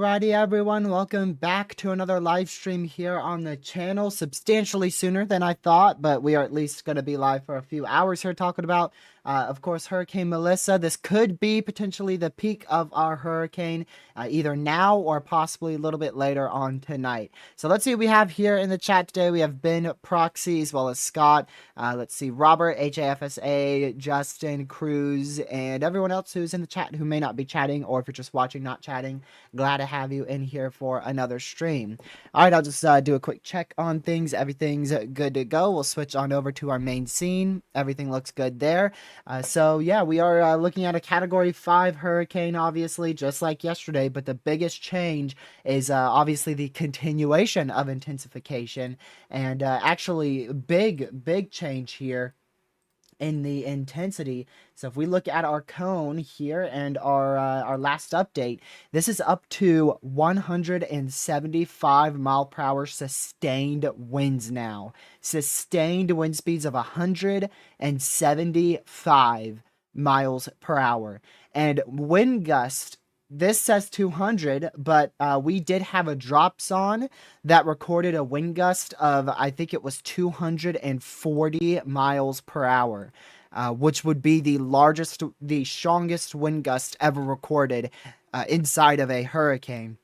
Alrighty everyone, welcome back to another live stream here on the channel. Substantially sooner than I thought, but we are at least going to be live for a few hours here talking about, of course, Hurricane Melissa. This could be potentially the peak of our hurricane, either now or possibly a little bit later on tonight. So let's see what we have here in the chat today. We have Ben, Proxy, as well as Scott. Let's see, Robert, HAFSA, Justin, Cruz, and everyone else who's in the chat who may not be chatting, or if you're just watching, not chatting. Glad to have you in here for another stream. All right, I'll just do a quick check on things. Everything's good to go. We'll switch on over to our main scene. Everything looks good there. So yeah, we are looking at a Category 5 hurricane, obviously, just like yesterday, but the biggest change is obviously the continuation of intensification, and actually big change here in the intensity. So if we look at our cone here and our last update, this is up to 175 mile per hour sustained winds now. Sustained wind speeds of 175 miles per hour. And wind gust, this says 200, but we did have a drops on that recorded a wind gust of, I think it was 240 miles per hour, which would be the strongest wind gust ever recorded inside of a hurricane.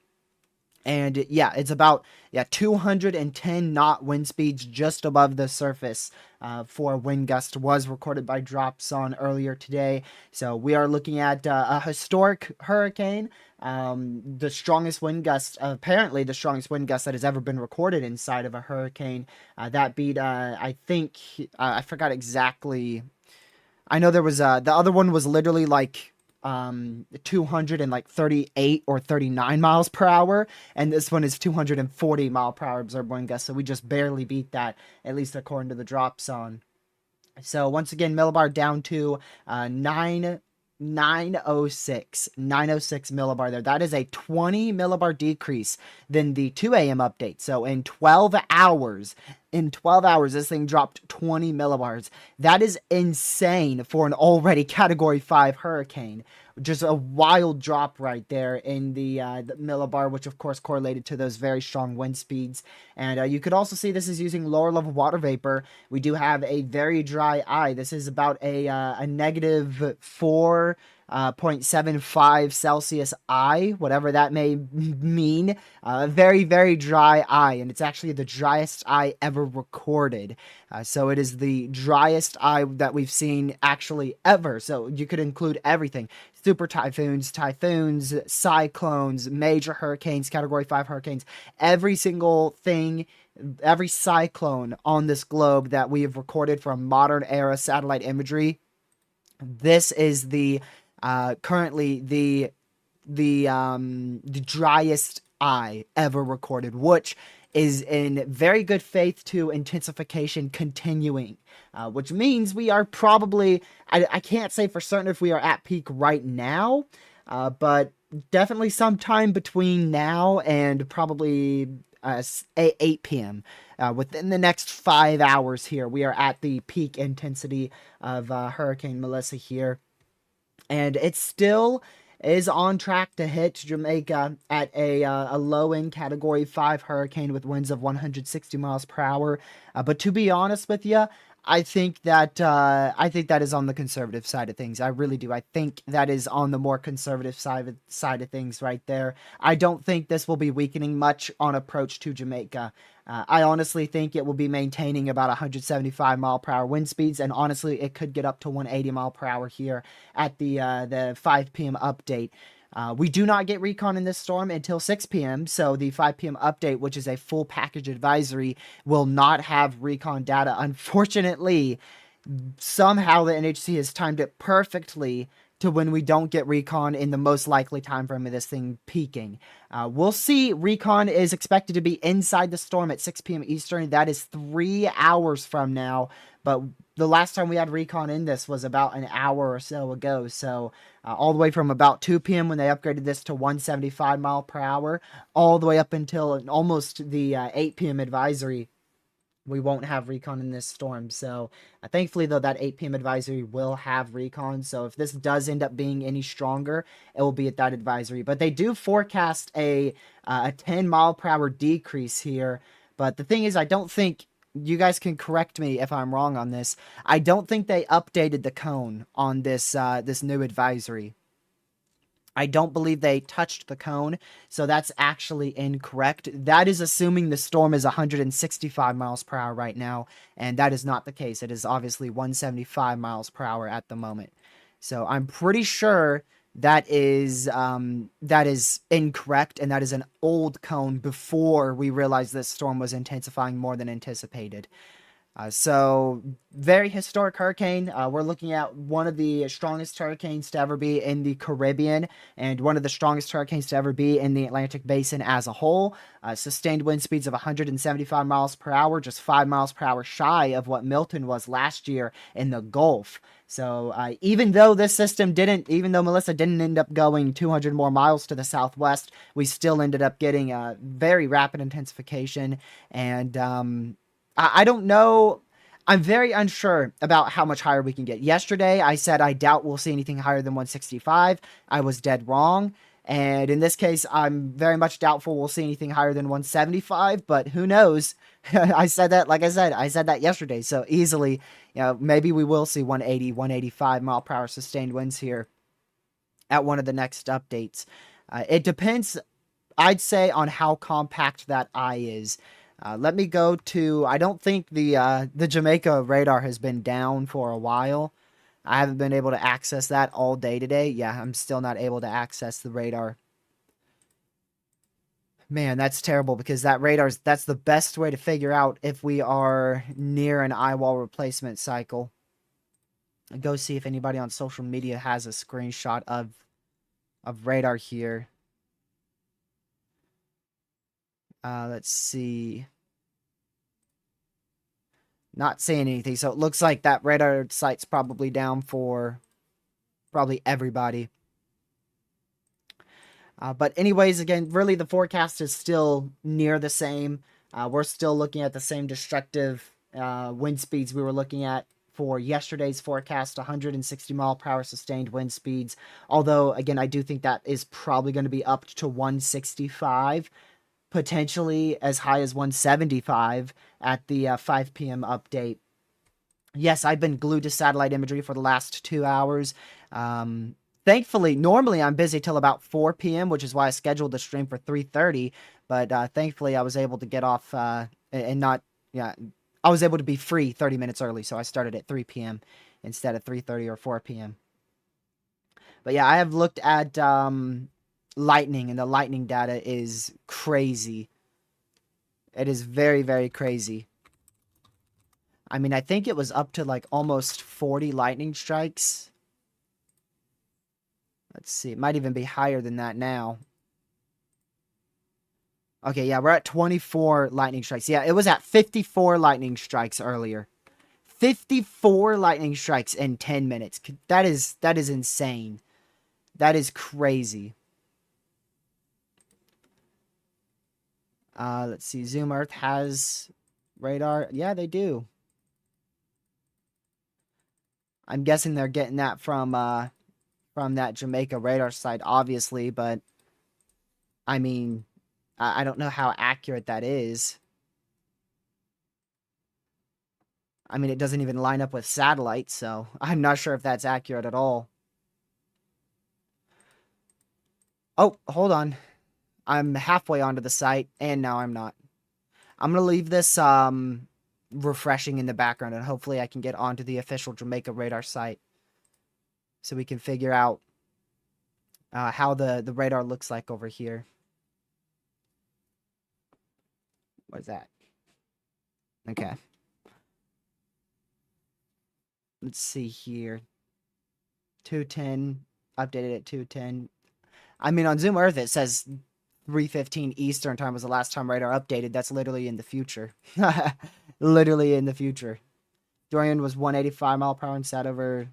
And yeah, it's about 210 knot wind speeds just above the surface for wind gust was recorded by Dropzone earlier today. So we are looking at a historic hurricane, the strongest wind gust, apparently the strongest wind gust that has ever been recorded inside of a hurricane. That beat, I think, I forgot exactly. I know there was the other one was literally like 238 or 39 miles per hour, and this one is 240 mile per hour observed wind gust, so we just barely beat that, at least according to the Dropzone. So once again, millibar down to 906 millibar there. That is a 20 millibar decrease than the 2 a.m. update. So in 12 hours, this thing dropped 20 millibars. That is insane for an already Category 5 hurricane. Just a wild drop right there in the millibar, which of course correlated to those very strong wind speeds. And you could also see this is using lower level water vapor. We do have a very dry eye. This is about a -4 0.75 Celsius eye, whatever that may mean. Very, very dry eye, and it's actually the driest eye ever recorded. So it is the driest eye that we've seen actually ever. So you could include everything: super typhoons, cyclones, major hurricanes, category 5 hurricanes, every single thing, every cyclone on this globe that we have recorded from modern era satellite imagery. This is the currently the driest eye ever recorded, which is in very good faith to intensification continuing, which means we are probably, I can't say for certain if we are at peak right now, but definitely sometime between now and probably 8 p.m. Within the next 5 hours here, we are at the peak intensity of Hurricane Melissa here. And it still is on track to hit Jamaica at a low-end Category 5 hurricane with winds of 160 miles per hour. But to be honest with you, I think that is on the conservative side of things. I really do. I think that is on the more conservative side of things right there. I don't think this will be weakening much on approach to Jamaica. I honestly think it will be maintaining about 175 mile per hour wind speeds, and honestly, it could get up to 180 mile per hour here at the 5 p.m. update. We do not get recon in this storm until 6 p.m., so the 5 p.m. update, which is a full package advisory, will not have recon data. Unfortunately, somehow the NHC has timed it perfectly to when we don't get recon in the most likely time frame of this thing peaking. We'll see. Recon is expected to be inside the storm at 6 p.m. Eastern. That is 3 hours from now, but the last time we had recon in this was about an hour or so ago. So all the way from about 2 p.m. when they upgraded this to 175 mile per hour, all the way up until almost the 8 p.m. advisory, we won't have recon in this storm. So thankfully, though, that 8 p.m. advisory will have recon. So if this does end up being any stronger, it will be at that advisory. But they do forecast a 10 mile per hour decrease here. But the thing is, I don't think, you guys can correct me if I'm wrong on this, I don't think they updated the cone on this this new advisory. I don't believe they touched the cone, so that's actually incorrect. That is assuming the storm is 165 miles per hour right now, and that is not the case. It is obviously 175 miles per hour at the moment. So I'm pretty sure that is incorrect, and that is an old cone before we realized this storm was intensifying more than anticipated. So, very historic hurricane. We're looking at one of the strongest hurricanes to ever be in the Caribbean, and one of the strongest hurricanes to ever be in the Atlantic Basin as a whole. Sustained wind speeds of 175 miles per hour, just 5 miles per hour shy of what Milton was last year in the Gulf. So, even though Melissa didn't end up going 200 more miles to the southwest, we still ended up getting a very rapid intensification, and I don't know. I'm very unsure about how much higher we can get. Yesterday, I said I doubt we'll see anything higher than 165. I was dead wrong. And in this case, I'm very much doubtful we'll see anything higher than 175, but who knows? I said that, like I said that yesterday. So easily, maybe we will see 180, 185 mile per hour sustained winds here at one of the next updates. It depends, I'd say, on how compact that eye is. Let me go to, I don't think the Jamaica radar has been down for a while. I haven't been able to access that all day today. Yeah, I'm still not able to access the radar. Man, that's terrible, because that's the best way to figure out if we are near an eye wall replacement cycle. Go see if anybody on social media has a screenshot of radar here. Let's see. Not seeing anything. So it looks like that radar site's probably down for probably everybody. But anyways, again, really the forecast is still near the same. We're still looking at the same destructive wind speeds we were looking at for yesterday's forecast, 160 mile per hour sustained wind speeds. Although, again, I do think that is probably going to be up to 165, potentially as high as 175 at the 5 p.m. update. Yes, I've been glued to satellite imagery for the last 2 hours. Thankfully, normally I'm busy till about 4 p.m., which is why I scheduled the stream for 3:30. But thankfully, I was able to get off and not, yeah, I was able to be free 30 minutes early, so I started at 3 p.m. instead of 3:30 or 4 p.m. But yeah, I have looked at lightning, and the lightning data is crazy. It is very, very crazy. I mean, I think it was up to like almost 40 lightning strikes. Let's see. It might even be higher than that now. Okay, yeah, we're at 24 lightning strikes. Yeah, it was at 54 lightning strikes earlier. 54 lightning strikes in 10 minutes. That is insane. That is crazy. Let's see. Zoom Earth has radar. Yeah, they do. I'm guessing they're getting that from that Jamaica radar site, obviously, but I mean, I don't know how accurate that is. I mean, it doesn't even line up with satellites, so I'm not sure if that's accurate at all. Oh, hold on. I'm halfway onto the site, and now I'm not. I'm going to leave this refreshing in the background, and hopefully I can get onto the official Jamaica radar site so we can figure out how the radar looks like over here. What is that? Okay. Let's see here. 210, updated at 210. I mean, on Zoom Earth, it says 3:15 Eastern time was the last time radar updated. That's literally in the future. Literally in the future. Dorian was 185 mile per hour and sat over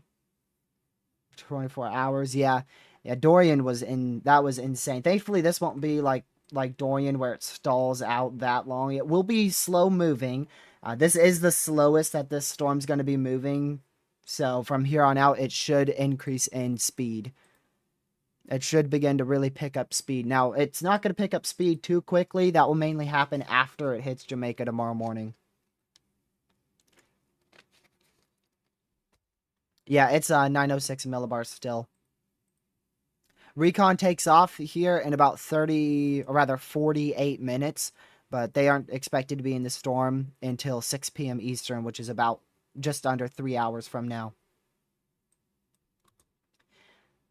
24 hours. Yeah. Yeah, Dorian was that was insane. Thankfully, this won't be like Dorian where it stalls out that long. It will be slow moving. This is the slowest that this storm's going to be moving. So from here on out, it should increase in speed. It should begin to really pick up speed. Now, it's not going to pick up speed too quickly. That will mainly happen after it hits Jamaica tomorrow morning. Yeah, it's 906 millibars still. Recon takes off here in about 30, or rather 48 minutes, but they aren't expected to be in the storm until 6 p.m. Eastern, which is about just under 3 hours from now.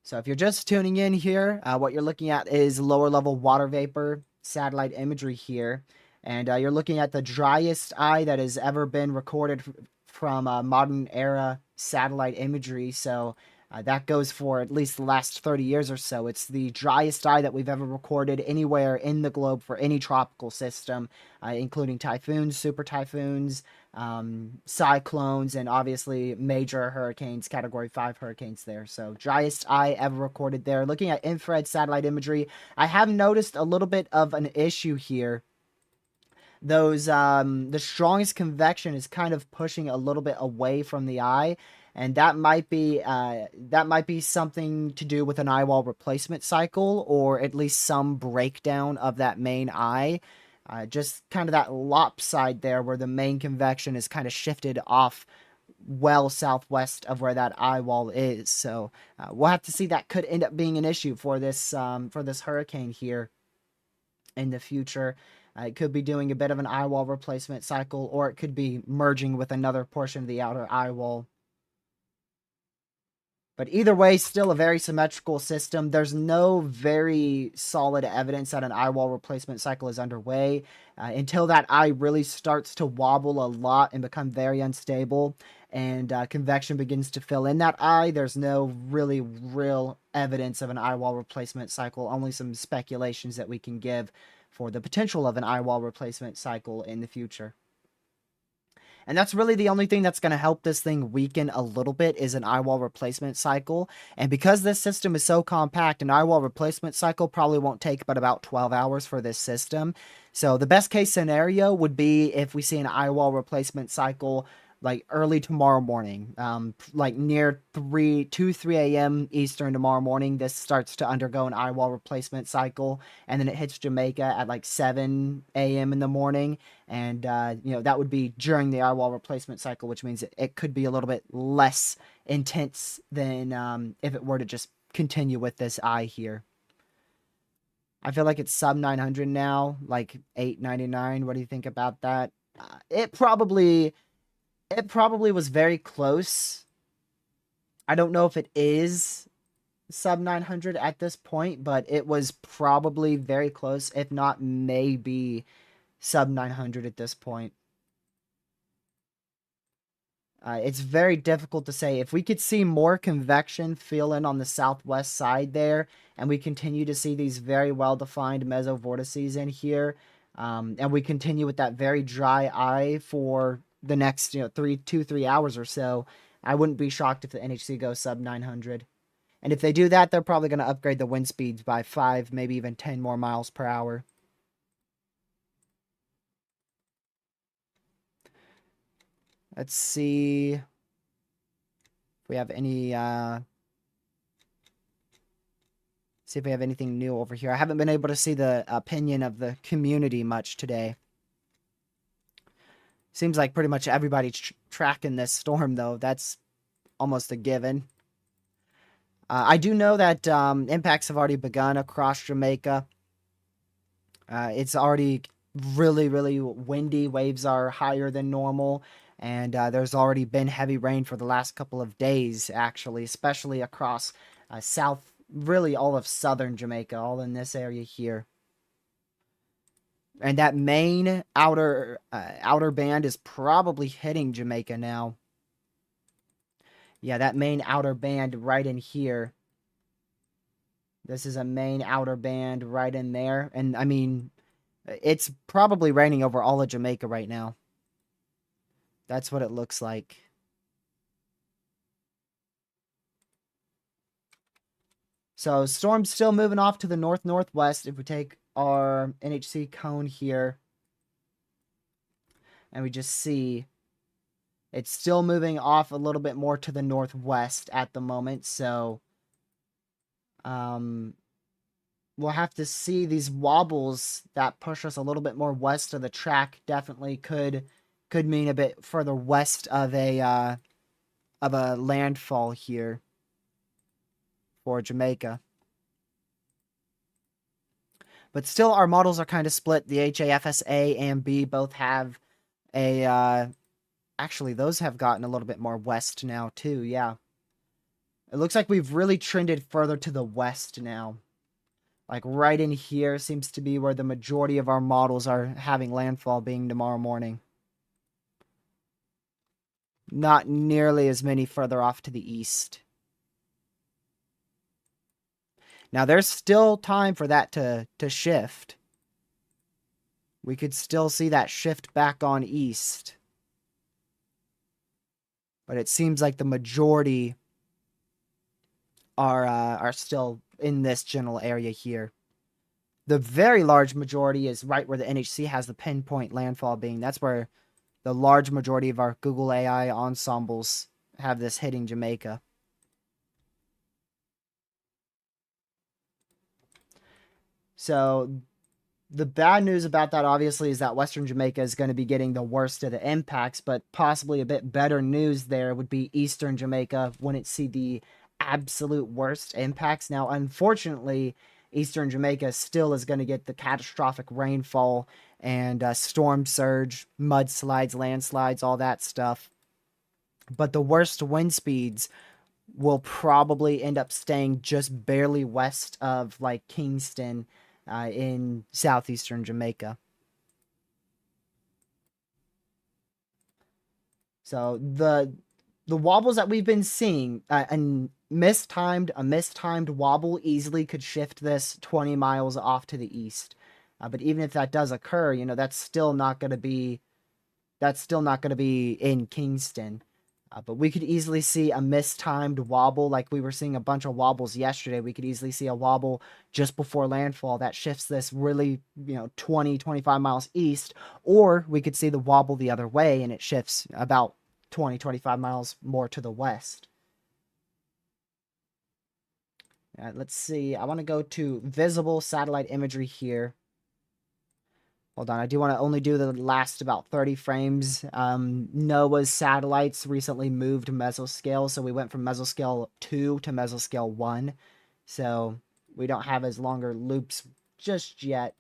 So if you're just tuning in here, what you're looking at is lower level water vapor satellite imagery here. And you're looking at the driest eye that has ever been recorded from modern era satellite imagery. So that goes for at least the last 30 years or so. It's the driest eye that we've ever recorded anywhere in the globe for any tropical system, including typhoons, super typhoons, cyclones, and obviously major hurricanes, category 5 hurricanes there. So driest eye ever recorded there. Looking at infrared satellite imagery, I have noticed a little bit of an issue here. Those the strongest convection is kind of pushing a little bit away from the eye, and that might be something to do with an eye wall replacement cycle, or at least some breakdown of that main eye. Just kind of that lopside there where the main convection is kind of shifted off well southwest of where that eye wall is. So we'll have to see. That could end up being an issue for this hurricane here in the future. It could be doing a bit of an eye wall replacement cycle, or it could be merging with another portion of the outer eye wall. But either way, still a very symmetrical system. There's no very solid evidence that an eye wall replacement cycle is underway. Until that eye really starts to wobble a lot and become very unstable, and convection begins to fill in that eye, there's no really real evidence of an eye wall replacement cycle, only some speculations that we can give for the potential of an eye wall replacement cycle in the future. And that's really the only thing that's going to help this thing weaken a little bit is an eye wall replacement cycle. And because this system is so compact, an eye wall replacement cycle probably won't take but about 12 hours for this system. So the best case scenario would be if we see an eye wall replacement cycle like early tomorrow morning, like near 3 a.m. Eastern tomorrow morning. This starts to undergo an eye wall replacement cycle, and then it hits Jamaica at like 7 a.m. in the morning. And, that would be during the eye wall replacement cycle, which means it could be a little bit less intense than if it were to just continue with this eye here. I feel like it's sub 900 now, like 899. What do you think about that? It probably was very close. I don't know if it is sub 900 at this point, but it was probably very close, if not maybe sub 900 at this point. It's very difficult to say. If we could see more convection fill in on the southwest side there, and we continue to see these very well-defined mesovortices in here, and we continue with that very dry eye for the next 3 hours or so, I wouldn't be shocked if the NHC goes sub 900. And if they do that, they're probably going to upgrade the wind speeds by 5, maybe even 10 more miles per hour. Let's see if we have any, see if we have anything new over here. I haven't been able to see the opinion of the community much today. Seems like pretty much everybody's tracking this storm, though. That's almost a given. I do know that impacts have already begun across Jamaica. It's already really, really windy. Waves are higher than normal. And there's already been heavy rain for the last couple of days, actually, especially across south, really all of southern Jamaica, all in this area here. And that main outer band is probably hitting Jamaica now. Yeah, that main outer band right in here. This is a main outer band right in there. And, I mean, it's probably raining over all of Jamaica right now. That's what it looks like. So, storm's still moving off to the north-northwest. If we take our NHC cone here, and we just see it's still moving off a little bit more to the northwest at the moment. So, we'll have to see. These wobbles that push us a little bit more west of the track definitely could mean a bit further west of a landfall here for Jamaica. But still, our models are kind of split. The HAFSA and B both have a... actually, those have gotten a little bit more west now, too, yeah. It looks like we've really trended further to the west now. Like, right in here seems to be where the majority of our models are having landfall, being tomorrow morning. Not nearly as many further off to the east. Now, there's still time for that to shift. We could still see that shift back on east. But it seems like the majority are still in this general area here. The very large majority is right where the NHC has the pinpoint landfall being. That's where the large majority of our Google AI ensembles have this hitting Jamaica. So, the bad news about that, obviously, is that Western Jamaica is going to be getting the worst of the impacts, but possibly a bit better news there would be Eastern Jamaica wouldn't see the absolute worst impacts. Now, unfortunately, Eastern Jamaica still is going to get the catastrophic rainfall and storm surge, mudslides, landslides, all that stuff. But the worst wind speeds will probably end up staying just barely west of, like, Kingston in southeastern Jamaica. So the wobbles that we've been seeing, a mistimed wobble easily could shift this 20 miles off to the east. But even if that does occur, that's still not going to be in Kingston. But we could easily see a mistimed wobble, like we were seeing a bunch of wobbles yesterday. We could easily see a wobble just before landfall that shifts this really, 20, 25 miles east. Or we could see the wobble the other way and it shifts about 20, 25 miles more to the west. Let's see. I want to go to visible satellite imagery here. Hold on, I do want to only do the last about 30 frames. NOAA's satellites recently moved mesoscale, so we went from mesoscale 2 to mesoscale 1. So we don't have as longer loops just yet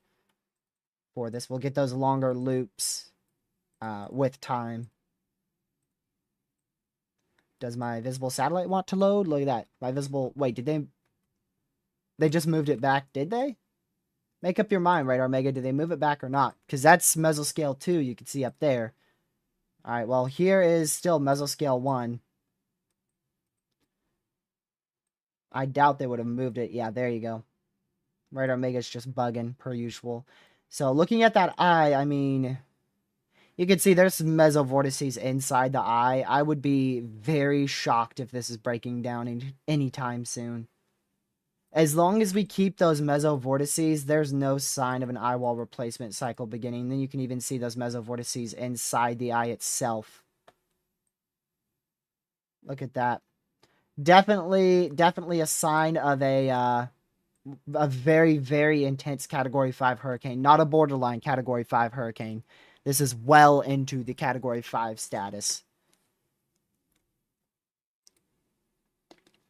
for this. We'll get those longer loops with time. Does my visible satellite want to load? Look at that. My visible... Wait, did they... They just moved it back, did they? Make up your mind, Radar Mega. Did they move it back or not? Because that's mesoscale 2 you can see up there. Alright, well, here is still mesoscale 1. I doubt they would have moved it. Yeah, there you go. Radar Mega's just bugging, per usual. So, looking at that eye, I mean... You can see there's some mesovortices inside the eye. I would be very shocked if this is breaking down anytime soon. As long as we keep those mesovortices, there's no sign of an eye wall replacement cycle beginning. Then you can even see those mesovortices inside the eye itself. Look at that. Definitely a sign of a very, very intense Category 5 hurricane. Not a borderline Category 5 hurricane. This is well into the Category 5 status.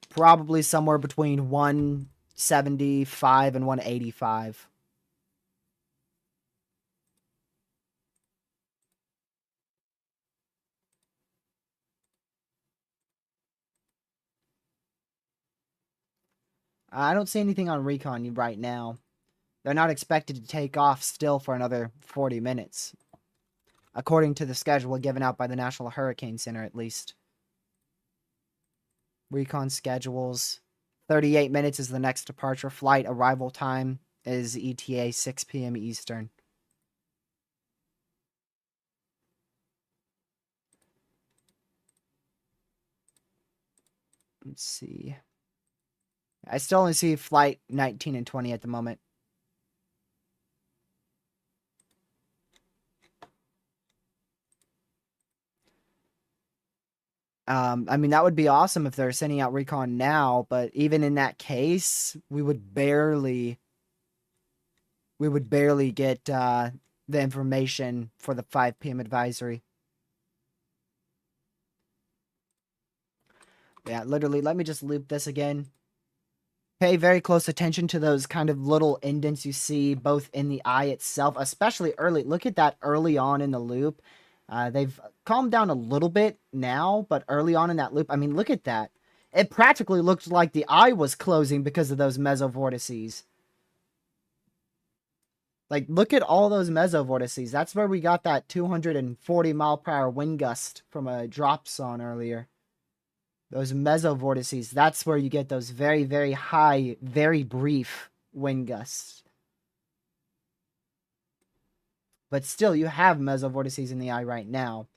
Probably somewhere between 175 and 185. I don't see anything on recon right now. They're not expected to take off still for another 40 minutes. According to the schedule given out by the National Hurricane Center, at least. Recon schedules. 38 minutes is the next departure flight. Arrival time is ETA 6 p.m. Eastern. Let's see. I still only see flight 19 and 20 at the moment. I mean, that would be awesome if they're sending out recon now, but even in that case, we would barely get the information for the 5 p.m. advisory. Yeah, literally, let me just loop this again. Pay very close attention to those kind of little indents you see both in the eye itself, especially early. Look at that early on in the loop. They've calmed down a little bit now, but early on in that loop, I mean, look at that. It practically looked like the eye was closing because of those mesovortices. Like, look at all those mesovortices. That's where we got that 240 mile per hour wind gust from a dropzone earlier. Those mesovortices, that's where you get those very, very high, very brief wind gusts. But still, you have mesovortices in the eye right now.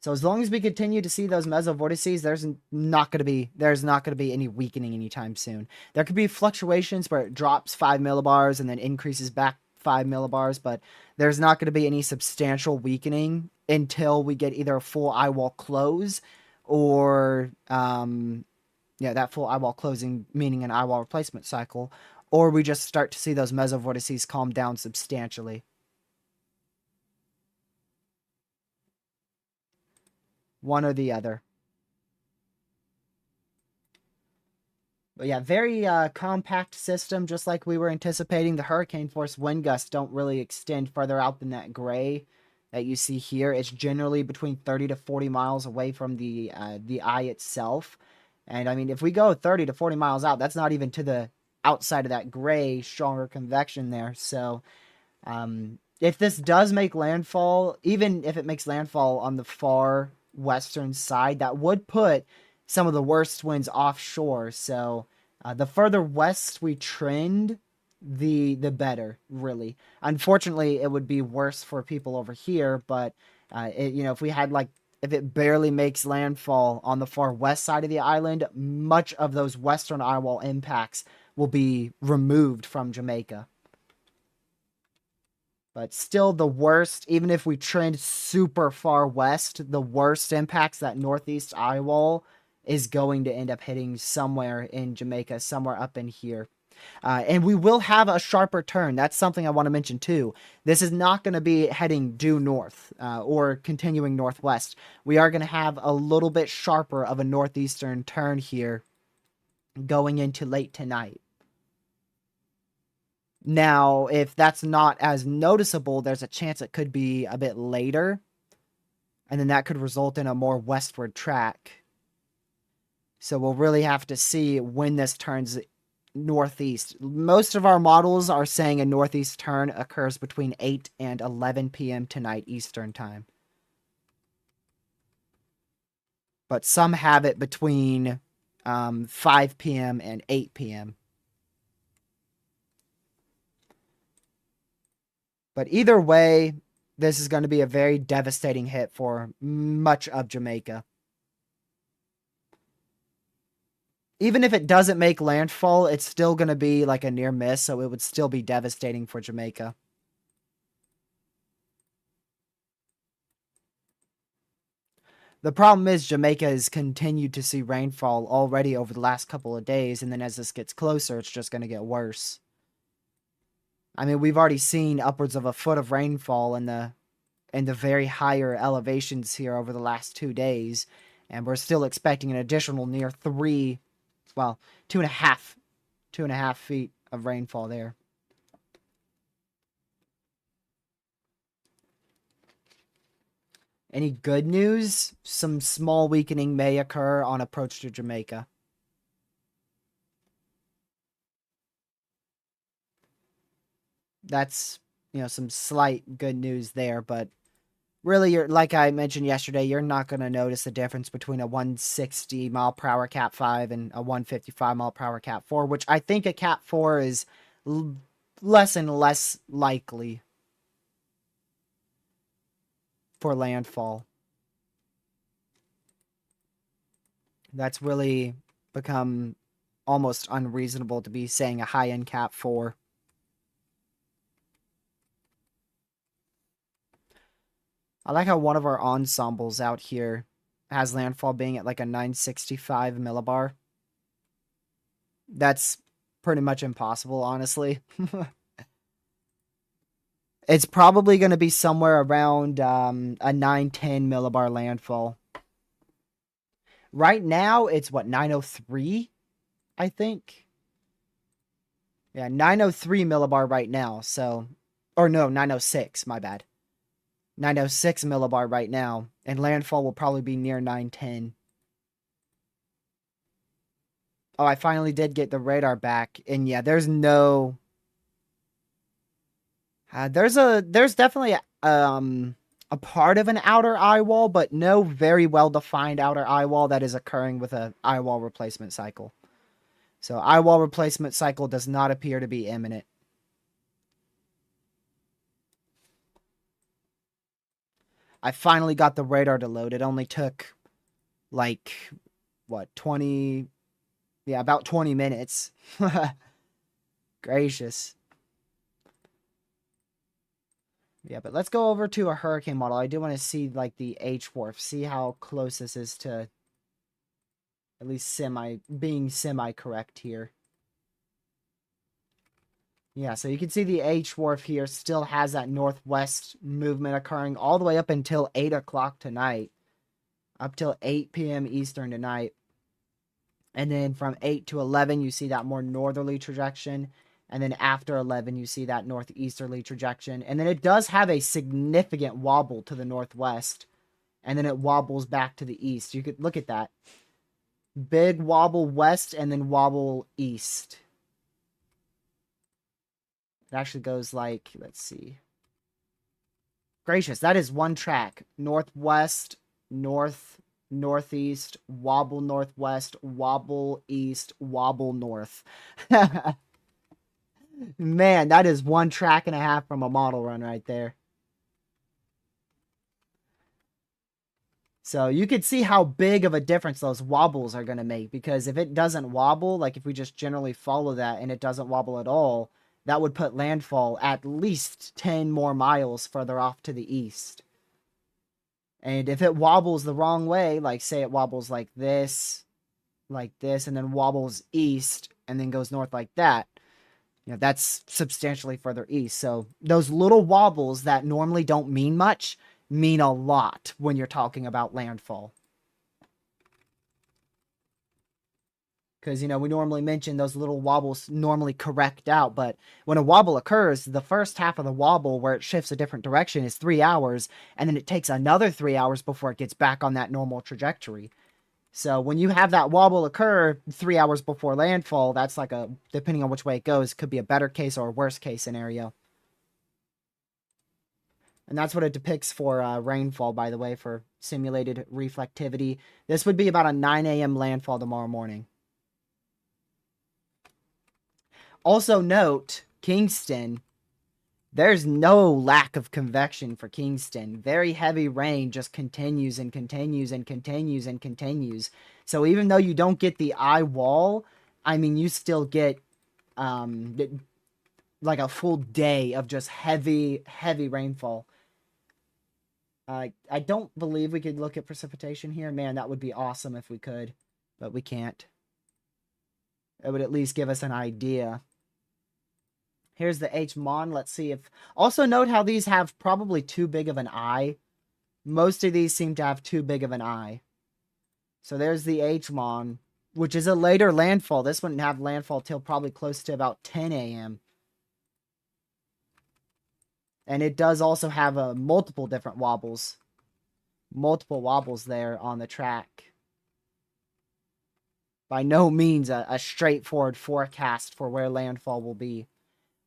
So as long as we continue to see those mesovortices, there's not going to be any weakening anytime soon. There could be fluctuations where it drops 5 millibars and then increases back 5 millibars, but there's not going to be any substantial weakening until we get either a full eye wall close or that full eye wall closing, meaning an eye wall replacement cycle, or we just start to see those mesovortices calm down substantially. One or the other. But yeah, very compact system, just like we were anticipating. The hurricane force wind gusts don't really extend further out than that gray that you see here. It's generally between 30 to 40 miles away from the eye itself. And I mean, if we go 30 to 40 miles out, that's not even to the outside of that gray, stronger convection there. So if this does make landfall, even if it makes landfall on the far western side, that would put some of the worst winds offshore. So the further west we trend, the better, really. Unfortunately, it would be worse for people over here, but if we had if it barely makes landfall on the far west side of the island, much of those western eye wall impacts will be removed from Jamaica. But still the worst, even if we trend super far west, the worst impacts, that northeast eye wall, is going to end up hitting somewhere in Jamaica, somewhere up in here. And we will have a sharper turn. That's something I want to mention too. This is not going to be heading due north or continuing northwest. We are going to have a little bit sharper of a northeastern turn here going into late tonight. Now, if that's not as noticeable, there's a chance it could be a bit later, and then that could result in a more westward track. So we'll really have to see when this turns northeast. Most of our models are saying a northeast turn occurs between 8 and 11 p.m. tonight Eastern time. But some have it between 5 p.m. and 8 p.m. But either way, this is going to be a very devastating hit for much of Jamaica. Even if it doesn't make landfall, it's still going to be like a near miss, so it would still be devastating for Jamaica. The problem is Jamaica has continued to see rainfall already over the last couple of days, and then as this gets closer, it's just going to get worse. I mean, we've already seen upwards of a foot of rainfall in the very higher elevations here over the last 2 days, and we're still expecting an additional near 2.5 feet of rainfall there. Any good news? Some small weakening may occur on approach to Jamaica. That's, some slight good news there, but really, you're, like I mentioned yesterday, you're not going to notice the difference between a 160 mile per hour Cat 5 and a 155 mile per hour Cat 4, which I think a Cat 4 is less and less likely for landfall. That's really become almost unreasonable to be saying a high-end Cat 4. I like how one of our ensembles out here has landfall being at like a 965 millibar. That's pretty much impossible, honestly. It's probably going to be somewhere around a 910 millibar landfall. Right now, it's what, 903, I think? Yeah, 903 millibar right now, so... Or no, 906, my bad. 906 millibar right now, and landfall will probably be near 910. Oh, I finally did get the radar back, and yeah, there's no... there's definitely a part of an outer eye wall, but no very well-defined outer eye wall that is occurring with a eye wall replacement cycle. So eye wall replacement cycle does not appear to be imminent. I finally got the radar to load. It only took, like, what, 20... Yeah, about 20 minutes. Gracious. Yeah, but let's go over to a hurricane model. I do want to see, like, the H-Wharf. See how close this is to at least being semi-correct here. Yeah, so you can see the H-Wharf here still has that northwest movement occurring all the way up until 8 o'clock tonight. Up till 8 p.m. Eastern tonight. And then from 8 to 11, you see that more northerly trajectory. And then after 11, you see that northeasterly trajectory. And then it does have a significant wobble to the northwest. And then it wobbles back to the east. You could look at that. Big wobble west and then wobble east. It actually goes like, let's see. Gracious, that is one track. Northwest, northeast, wobble northwest, wobble east, wobble north. Man, that is one track and a half from a model run right there. So you could see how big of a difference those wobbles are going to make, because if it doesn't wobble, like if we just generally follow that and it doesn't wobble at all, that would put landfall at least 10 more miles further off to the east. And if it wobbles the wrong way, like say it wobbles like this, and then wobbles east, and then goes north like that, that's substantially further east. So those little wobbles that normally don't mean much mean a lot when you're talking about landfall. because, you know, we normally mention those little wobbles normally correct out, but when a wobble occurs, the first half of the wobble where it shifts a different direction is 3 hours, and then it takes another 3 hours before it gets back on that normal trajectory. So when you have that wobble occur 3 hours before landfall, that's like a, depending on which way it goes, could be a better case or a worst case scenario. And that's what it depicts for rainfall, by the way, for simulated reflectivity. This would be about a 9 a.m. landfall tomorrow morning. Also note, Kingston, there's no lack of convection for Kingston. Very heavy rain just continues and continues and continues and continues. So even though you don't get the eye wall, I mean, you still get like a full day of just heavy, heavy rainfall. I don't believe we could look at precipitation here. Man, that would be awesome if we could, but we can't. It would at least give us an idea. Here's the H-Mon. Let's see if... Also note how these have probably too big of an eye. Most of these seem to have too big of an eye. So there's the H-Mon, which is a later landfall. This wouldn't have landfall till probably close to about 10 a.m. And it does also have multiple different wobbles. Multiple wobbles there on the track. By no means a straightforward forecast for where landfall will be.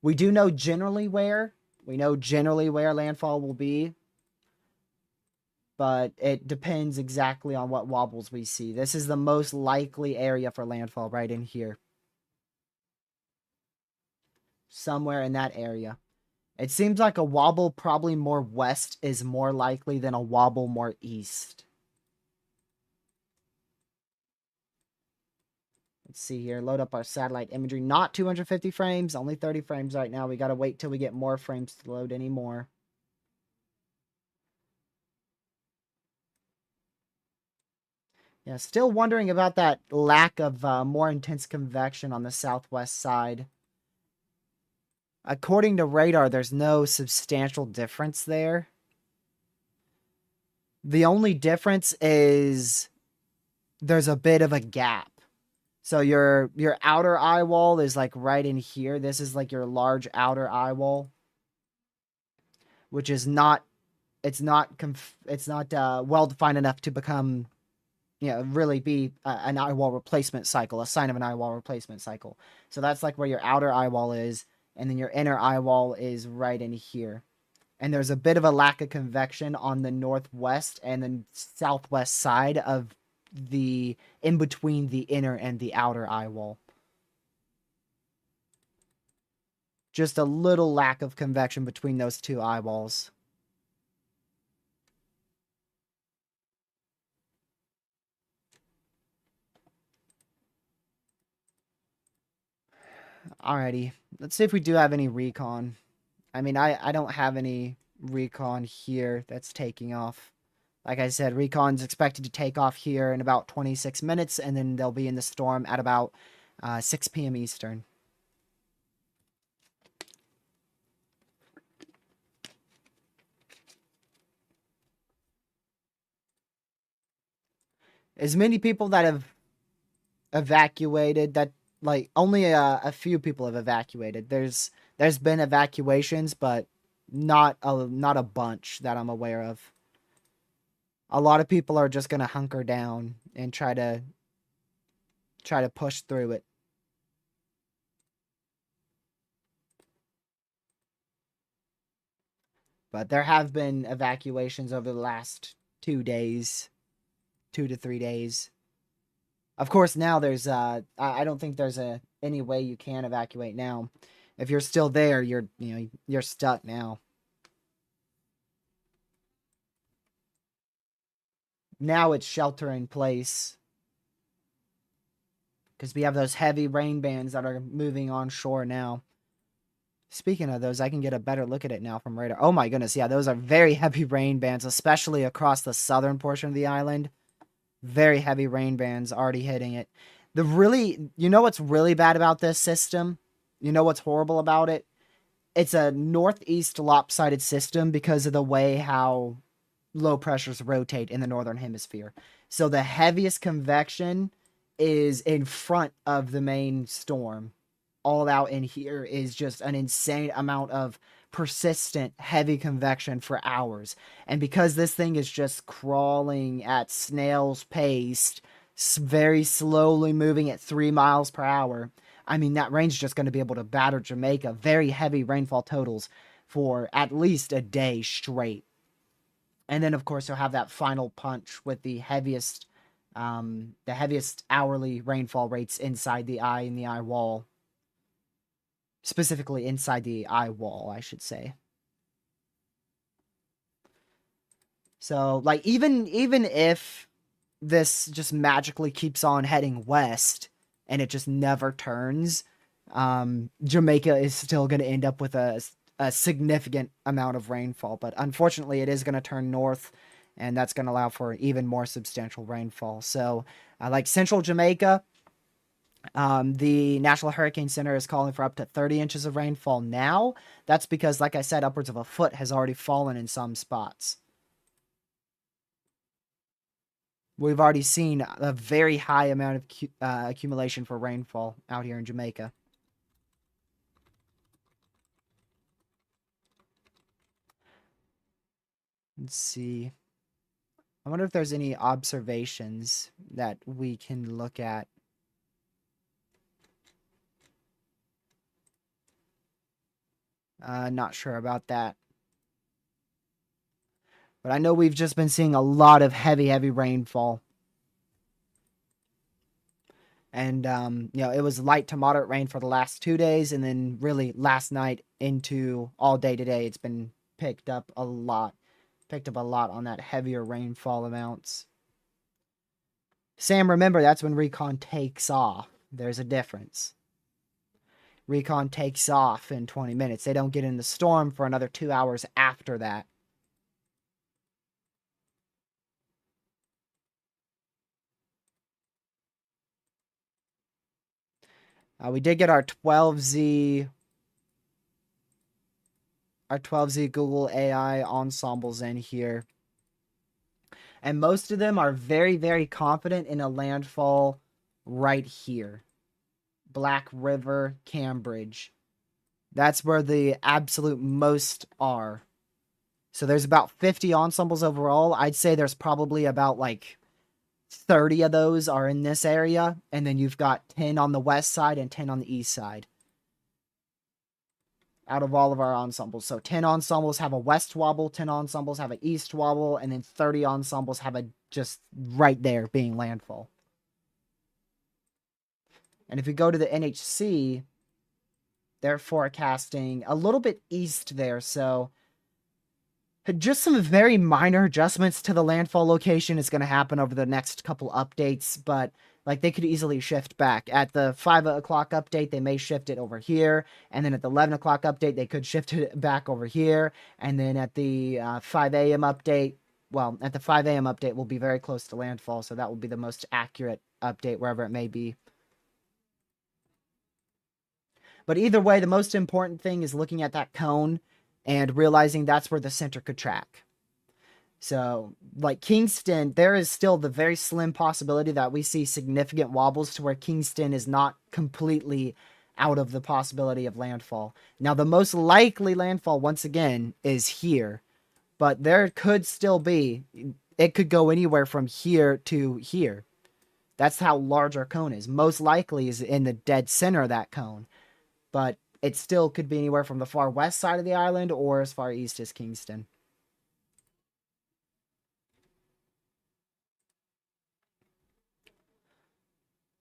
We do know generally where. We know generally where landfall will be. But it depends exactly on what wobbles we see. This is the most likely area for landfall right in here. Somewhere in that area. It seems like a wobble probably more west is more likely than a wobble more east. Let's see here. Load up our satellite imagery. Not 250 frames. Only 30 frames right now. We got to wait till we get more frames to load anymore. Yeah, still wondering about that lack of more intense convection on the southwest side. According to radar, there's no substantial difference there. The only difference is there's a bit of a gap. So your outer eye wall is like right in here. This is like your large outer eye wall, which is not, it's not well defined enough to become, you know, really be an eye wall replacement cycle, a sign of an eye wall replacement cycle. So that's like where your outer eye wall is, and then your inner eye wall is right in here. And there's a bit of a lack of convection on the northwest and the southwest side of the in between the inner and the outer eye wall. Just a little lack of convection between those two eye walls. Alrighty, let's see if we do have any recon. I mean, I don't have any recon here that's taking off. Like I said, recon's expected to take off here in about 26 minutes, and then they'll be in the storm at about 6 p.m. Eastern. As many people that have evacuated, that like only a few people have evacuated. There's been evacuations, but not a bunch that I'm aware of. A lot of people are just gonna hunker down and try to push through it. But there have been evacuations over the last 2 days, 2 to 3 days. Of course, now there's I don't think there's any way you can evacuate now. If you're still there, you're stuck now. Now it's shelter in place. Because we have those heavy rain bands that are moving on shore now. Speaking of those, I can get a better look at it now from radar. Oh my goodness, yeah, those are very heavy rain bands, especially across the southern portion of the island. Very heavy rain bands already hitting it. You know what's really bad about this system? You know what's horrible about it? It's a northeast lopsided system because of the way how low pressures rotate in the northern hemisphere. So the heaviest convection is in front of the main storm. All out in here is just an insane amount of persistent heavy convection for hours. And because this thing is just crawling at snail's pace, very slowly moving at 3 miles per hour, I mean, that rain's just going to be able to batter Jamaica. Very heavy rainfall totals for at least a day straight. And then, of course, you'll have that final punch with the heaviest hourly rainfall rates inside the eye and the eye wall. Specifically inside the eye wall, I should say. So, like, even if this just magically keeps on heading west and it just never turns, Jamaica is still going to end up with a significant amount of rainfall. But unfortunately, it is going to turn north, and that's going to allow for even more substantial rainfall. So, like central Jamaica, the National Hurricane Center is calling for up to 30 inches of rainfall now. That's because, like I said, upwards of a foot has already fallen in some spots. We've already seen a very high amount of accumulation for rainfall out here in Jamaica. Let's see. I wonder if there's any observations that we can look at. Not sure about that. But I know we've just been seeing a lot of heavy rainfall. And, it was light to moderate rain for the last 2 days. And then really last night into all day today, it's been picked up a lot. Picked up a lot on that heavier rainfall amounts. Sam, remember, that's when Recon takes off. There's a difference. Recon takes off in 20 minutes. They don't get in the storm for another 2 hours after that. We did get our 12Z Google AI ensembles in here. And most of them are very, very confident in a landfall right here. Black River, Cambridge. That's where the absolute most are. So there's about 50 ensembles overall. I'd say there's probably about like 30 of those are in this area. And then you've got 10 on the west side and 10 on the east side. Out of all of our ensembles. So 10 ensembles have a west wobble, 10 ensembles have an east wobble, and then 30 ensembles have a just right there being landfall. And if we go to the NHC, they're forecasting a little bit east there. So just some very minor adjustments to the landfall location is going to happen over the next couple updates, but like they could easily shift back. At the 5 o'clock update, they may shift it over here, and then at the 11 o'clock update, they could shift it back over here, and then at the 5 a.m. update, well, at the 5 a.m. update, we'll be very close to landfall, so that will be the most accurate update wherever it may be. But either way, the most important thing is looking at that cone and realizing that's where the center could track. So, like Kingston, there is still the very slim possibility that we see significant wobbles to where Kingston is not completely out of the possibility of landfall. Now, the most likely landfall, once again, is here. But there could still be, it could go anywhere from here to here. That's how large our cone is. Most likely is in the dead center of that cone. But it still could be anywhere from the far west side of the island or as far east as Kingston.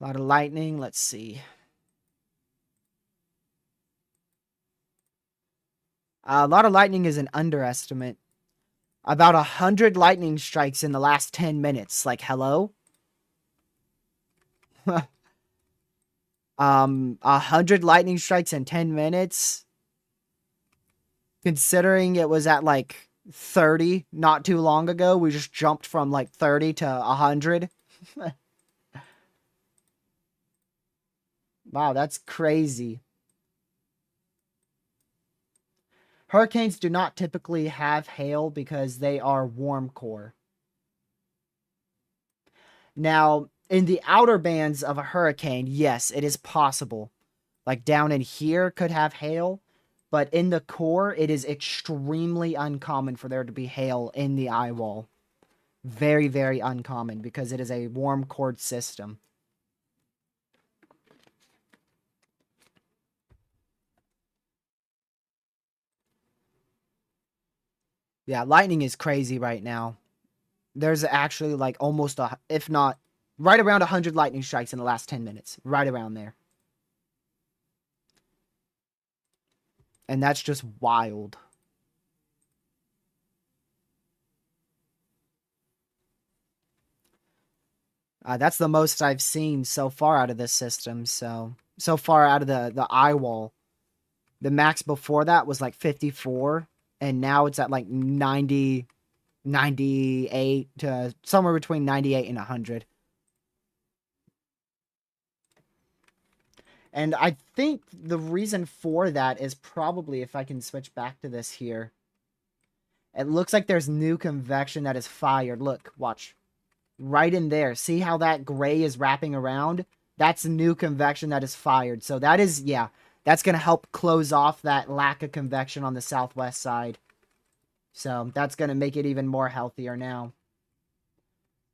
A lot of lightning. Let's see. A lot of lightning is an underestimate. About 100 lightning strikes in the last 10 minutes. Like, hello? 100 lightning strikes in 10 minutes. Considering it was at like 30 not too long ago, we just jumped from like 30 to 100. Wow, that's crazy. Hurricanes do not typically have hail because they are warm core. Now, In the outer bands of a hurricane, yes, it is possible. Like down in here could have hail, but in the core, it is extremely uncommon for there to be hail in the eye wall. Very, very uncommon because it is a warm core system. Yeah, lightning is crazy right now. There's actually like almost a, if not right around 100 lightning strikes in the last 10 minutes. Right around there. And that's just wild. That's the most I've seen so far out of this system. So far out of the eye wall. The max before that was like 54. And now it's at like 90, 98 to somewhere between 98 and 100. And I think the reason for that is probably, if I can switch back to this here, it looks like there's new convection that is fired. Look, watch. Right in there. See how that gray is wrapping around? That's new convection that is fired. So that is, yeah, that's going to help close off that lack of convection on the southwest side. So that's going to make it even more healthier now.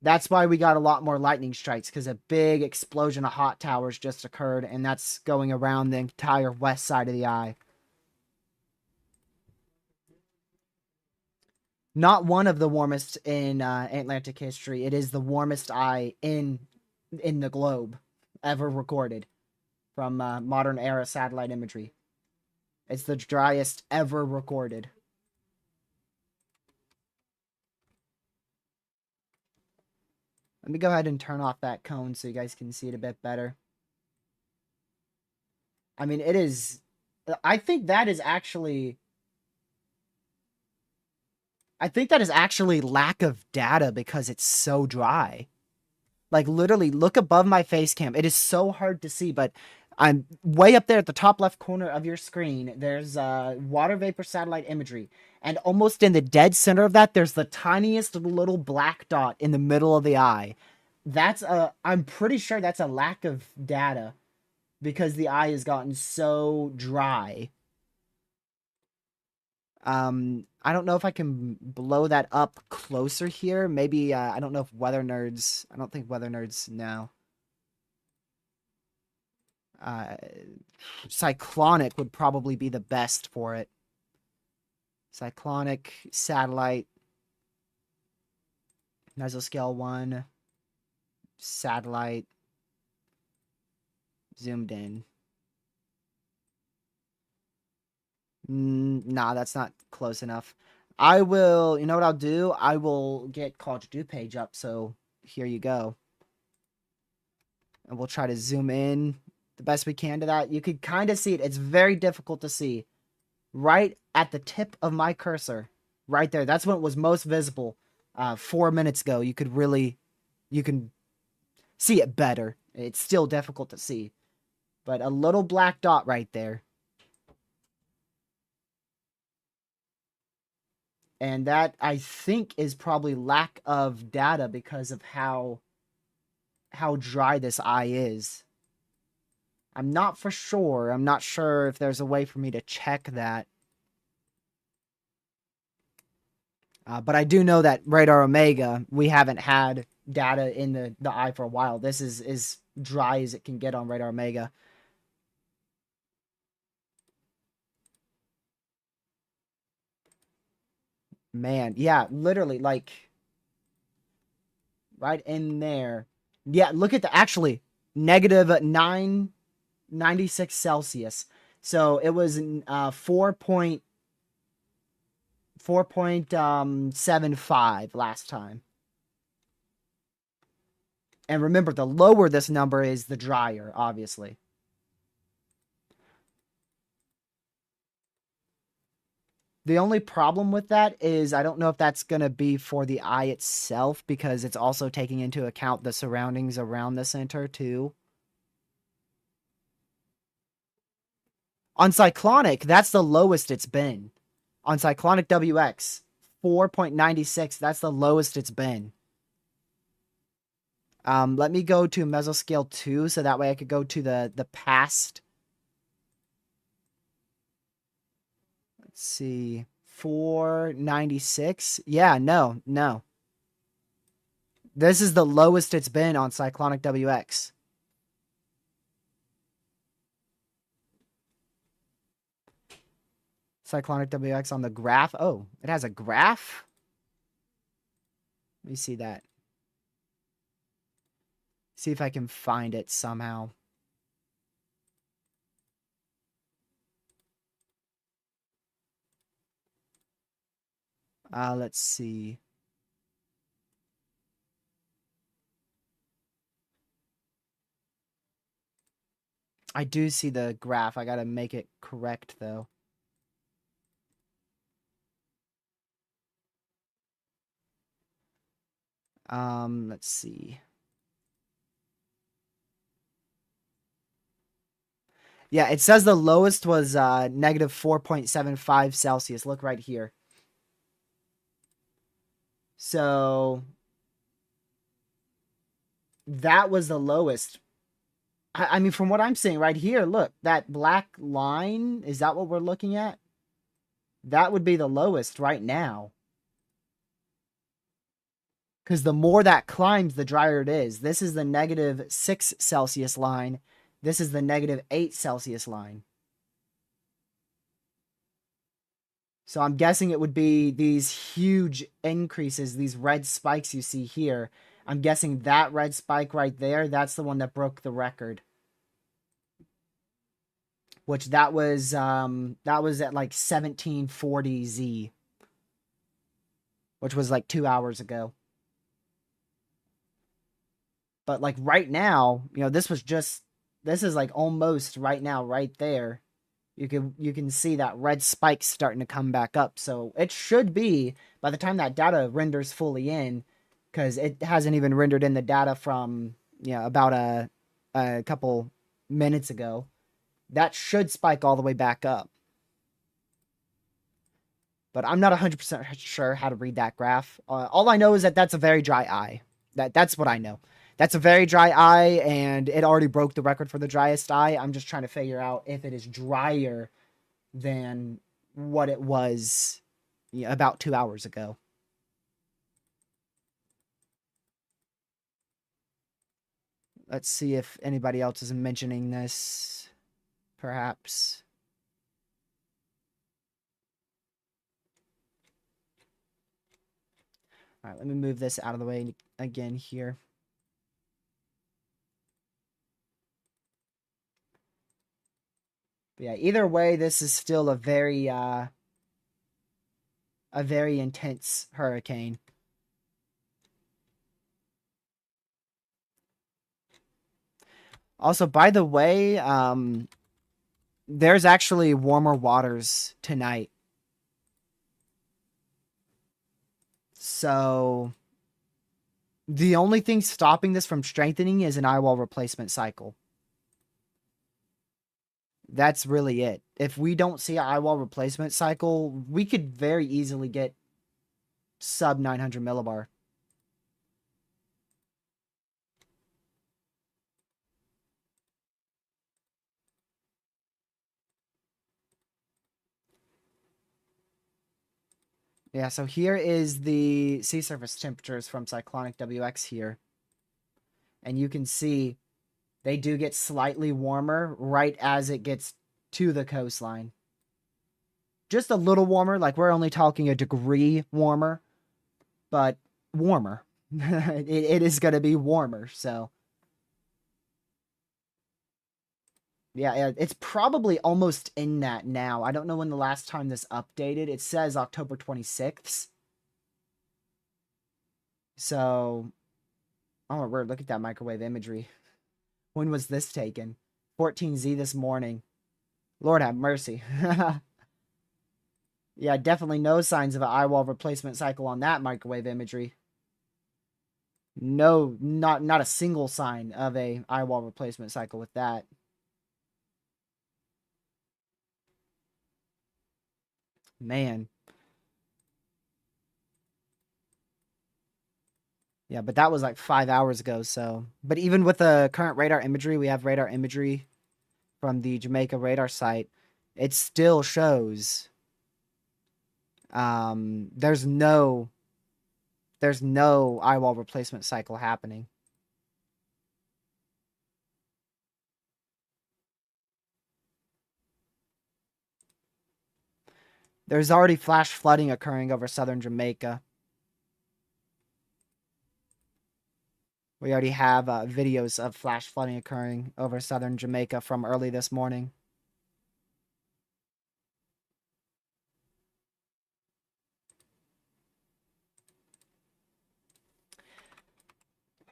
That's why we got a lot more lightning strikes, because a big explosion of hot towers just occurred, and that's going around the entire west side of the eye. Not one of the warmest in Atlantic history. It is the warmest eye in the globe ever recorded from modern era satellite imagery. It's the driest ever recorded. Let me go ahead and turn off that cone so you guys can see it a bit better. I mean, it is... I think that is actually lack of data because it's so dry. Like, literally, look above my face cam. It is so hard to see, but I'm way up there at the top left corner of your screen. There's water vapor satellite imagery. And almost in the dead center of that, there's the tiniest little black dot in the middle of the eye. I'm pretty sure that's a lack of data because the eye has gotten so dry. I don't know if I can blow that up closer here. Maybe, I don't know if Weather Nerds... I don't think Weather Nerds know. Cyclonic would probably be the best for it. Cyclonic, satellite, mesoscale 1, satellite, zoomed in. Nah, that's not close enough. I will, you know what I'll do? I will get College Due page up, so here you go. And we'll try to zoom in the best we can to that. You could kind of see it. It's very difficult to see. Right at the tip of my cursor. Right there. That's when it was most visible. 4 minutes ago. You can see it better. It's still difficult to see. But a little black dot right there. And that, I think, is probably lack of data because of how dry this eye is. I'm not for sure. I'm not sure if there's a way for me to check that. But I do know that Radar Omega, we haven't had data in the eye for a while. This is as dry as it can get on Radar Omega. Man, yeah, literally, like, right in there. Yeah, look at the, actually, negative 996 Celsius. So it was 4.75 last time. And remember, the lower this number is, the drier, obviously. The only problem with that is I don't know if that's going to be for the eye itself, because it's also taking into account the surroundings around the center, too. On Cyclonic, that's the lowest it's been. On Cyclonic WX, 4.96, that's the lowest it's been. Let me go to mesoscale 2 so that way I could go to the past. Let's see. 496. Yeah, no. This is the lowest it's been on Cyclonic WX. Cyclonic WX on the graph. Oh, it has a graph? Let me see that. See if I can find it somehow. Let's see. I do see the graph. I gotta make it correct, though. Let's see. Yeah, it says the lowest was negative 4.75 Celsius. Look right here. So that was the lowest. I mean, from what I'm seeing right here, look, that black line, is that what we're looking at? That would be the lowest right now. Because the more that climbs, the drier it is. This is the negative 6 Celsius line. This is the negative 8 Celsius line. So I'm guessing it would be these huge increases, these red spikes you see here. I'm guessing that red spike right there, that's the one that broke the record. Which that was at like 1740 Z. Which was like 2 hours ago. But like right now, you know, this is like almost right now, right there. You can see that red spike starting to come back up. So it should be, by the time that data renders fully in, because it hasn't even rendered in the data from, you know, about a couple minutes ago, that should spike all the way back up. But I'm not 100% sure how to read that graph. All I know is that that's a very dry eye. That's what I know. That's a very dry eye, and it already broke the record for the driest eye. I'm just trying to figure out if it is drier than what it was, you know, about 2 hours ago. Let's see if anybody else is mentioning this, perhaps. All right, let me move this out of the way again here. But yeah, either way, this is still a very intense hurricane. Also, by the way, there's actually warmer waters tonight. So the only thing stopping this from strengthening is an eyewall replacement cycle. That's really it. If we don't see an eyewall replacement cycle, we could very easily get sub 900 millibar. Yeah, so here is the sea surface temperatures from Cyclonic WX here. And you can see they do get slightly warmer right as it gets to the coastline. Just a little warmer, like we're only talking a degree warmer, but warmer. it is going to be warmer, so. Yeah, it's probably almost in that now. I don't know when the last time this updated. It says October 26th. So, oh, weird. Look at that microwave imagery. When was this taken? 14Z this morning. Lord have mercy. Yeah, definitely no signs of an eyewall replacement cycle on that microwave imagery. No, not a single sign of a eyewall replacement cycle with that. Man. Yeah, but that was like 5 hours ago, so. But even with the current radar imagery, we have radar imagery from the Jamaica radar site. It still shows there's no eye wall replacement cycle happening. There's already flash flooding occurring over southern Jamaica. We already have videos of flash flooding occurring over southern Jamaica from early this morning.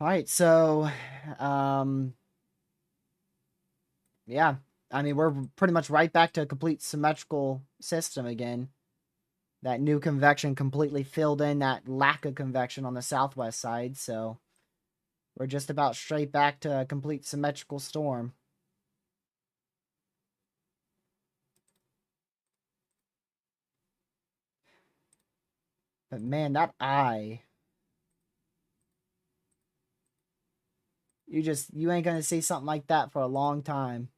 All right, so, yeah, I mean, we're pretty much right back to a complete symmetrical system again. That new convection completely filled in that lack of convection on the southwest side, so we're just about straight back to a complete symmetrical storm. But man, that eye. You ain't gonna see something like that for a long time.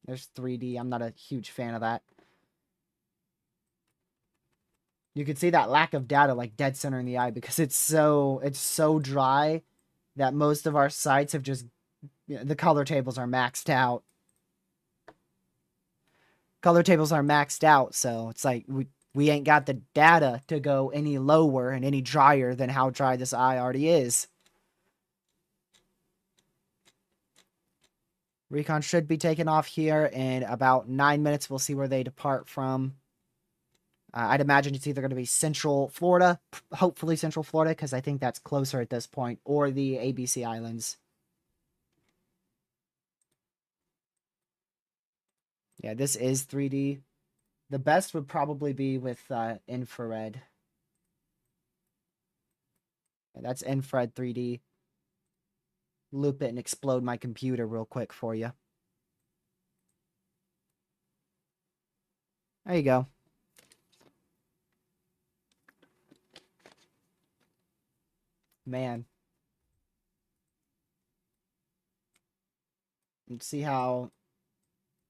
There's 3D. I'm not a huge fan of that. You can see that lack of data like dead center in the eye because it's so dry that most of our sites have just, you know, the color tables are maxed out. Color tables are maxed out, so it's like we ain't got the data to go any lower and any drier than how dry this eye already is. Recon should be taking off here in about 9 minutes. We'll see where they depart from. I'd imagine it's either going to be Central Florida, hopefully Central Florida, because I think that's closer at this point, or the ABC Islands. Yeah, this is 3D. The best would probably be with infrared. Yeah, that's infrared 3D. Loop it and explode my computer real quick for you. There you go. Man. And see how...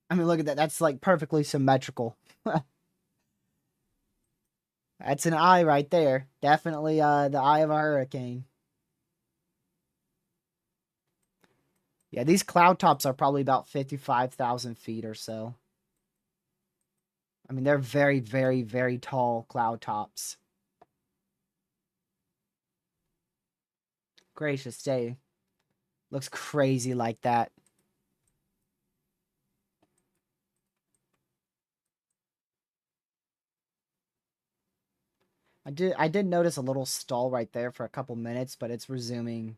I mean, look at that. That's like perfectly symmetrical. That's an eye right there. Definitely the eye of a hurricane. Yeah, these cloud tops are probably about 55,000 feet or so. I mean, they're very, very, very tall cloud tops. Gracious day. Looks crazy like that. I did notice a little stall right there for a couple minutes, but it's resuming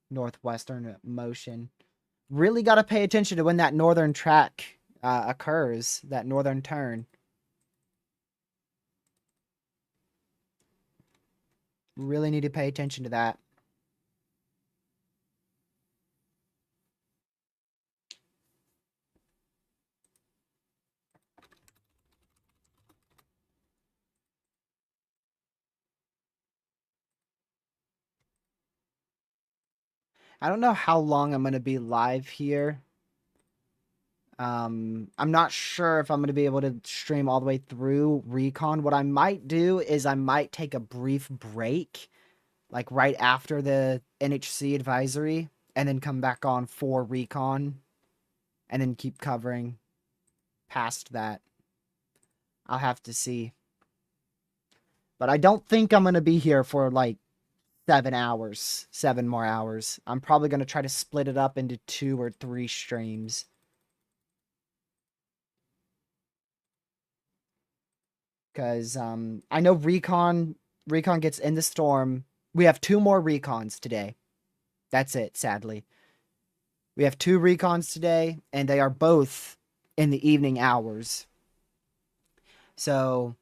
northwestern motion. Really got to pay attention to when that northern track occurs, that northern turn. Really need to pay attention to that. I don't know how long I'm going to be live here. I'm not sure if I'm going to be able to stream all the way through Recon. What I might do is I might take a brief break, like right after the NHC advisory, and then come back on for Recon, and then keep covering past that. I'll have to see. But I don't think I'm going to be here for like 7 hours, 7 more hours. I'm probably going to try to split it up into 2 or 3 streams. Because I know Recon gets in the storm. We have 2 more Recons today. That's it, sadly. We have 2 Recons today, and they are both in the evening hours. So,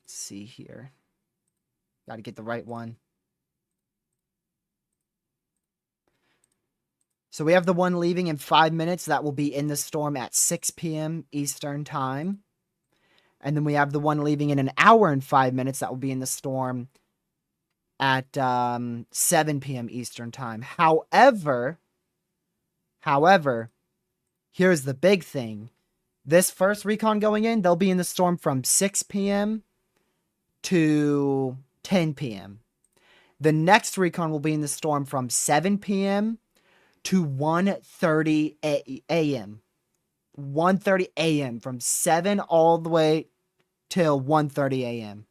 let's see here. Got to get the right one. So we have the one leaving in 5 minutes. That will be in the storm at 6 p.m. Eastern Time. And then we have the one leaving in an hour and 5 minutes. That will be in the storm at 7 p.m. Eastern time. However, here's the big thing. This first recon going in, they'll be in the storm from 6 p.m. to 10 p.m. The next recon will be in the storm from 7 p.m. to 1:30 a.m. 1:30 a.m. from 7 all the way till 1:30 a.m.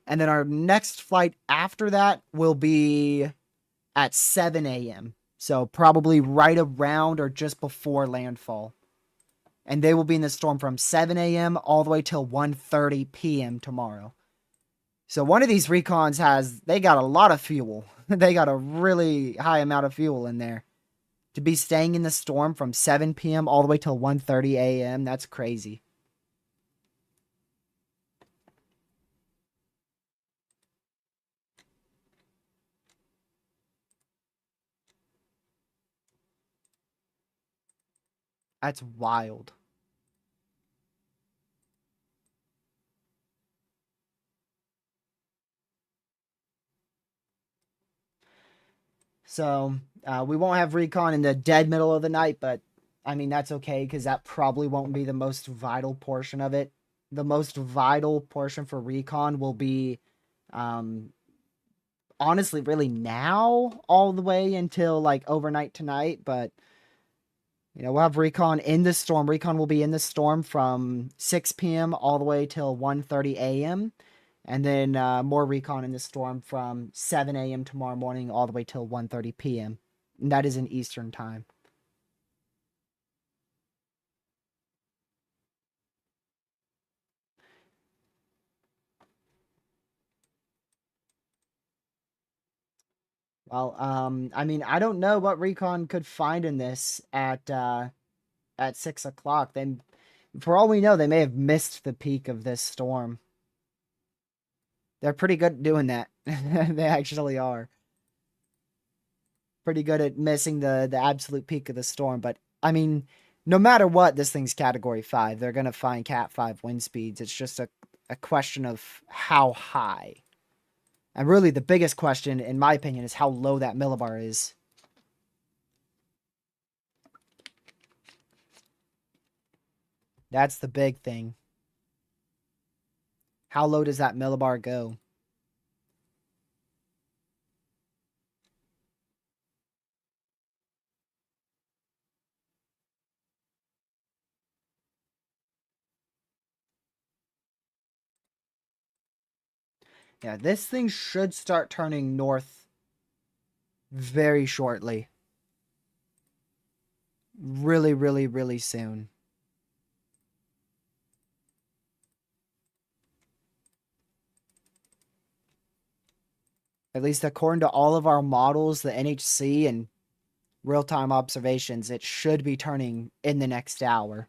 And then our next flight after that will be at 7 a.m. So probably right around or just before landfall. And they will be in the storm from 7 a.m. all the way till 1:30 p.m. tomorrow. So one of these recons they got a lot of fuel. They got a really high amount of fuel in there. To be staying in the storm from 7 p.m. all the way till 1:30 a.m., that's crazy. That's wild. So we won't have recon in the dead middle of the night, but I mean, that's okay because that probably won't be the most vital portion of it. The most vital portion for recon will be honestly really now all the way until like overnight tonight, but we'll have recon in the storm. Recon will be in the storm from 6 p.m. all the way till 1:30 a.m. And then more recon in the storm from 7 a.m. tomorrow morning all the way till 1:30 p.m. And that is in Eastern time. Well, I mean, I don't know what recon could find in this at 6 o'clock. Then, for all we know, they may have missed the peak of this storm. They're pretty good at doing that. They actually are pretty good at missing the absolute peak of the storm. But I mean, no matter what, this thing's Category 5. They're gonna find Cat 5 wind speeds. It's just a question of how high. And really, the biggest question, in my opinion, is how low that millibar is. That's the big thing. How low does that millibar go? Yeah, this thing should start turning north very shortly. Really, really, really soon. At least according to all of our models, the NHC and real-time observations, it should be turning in the next hour.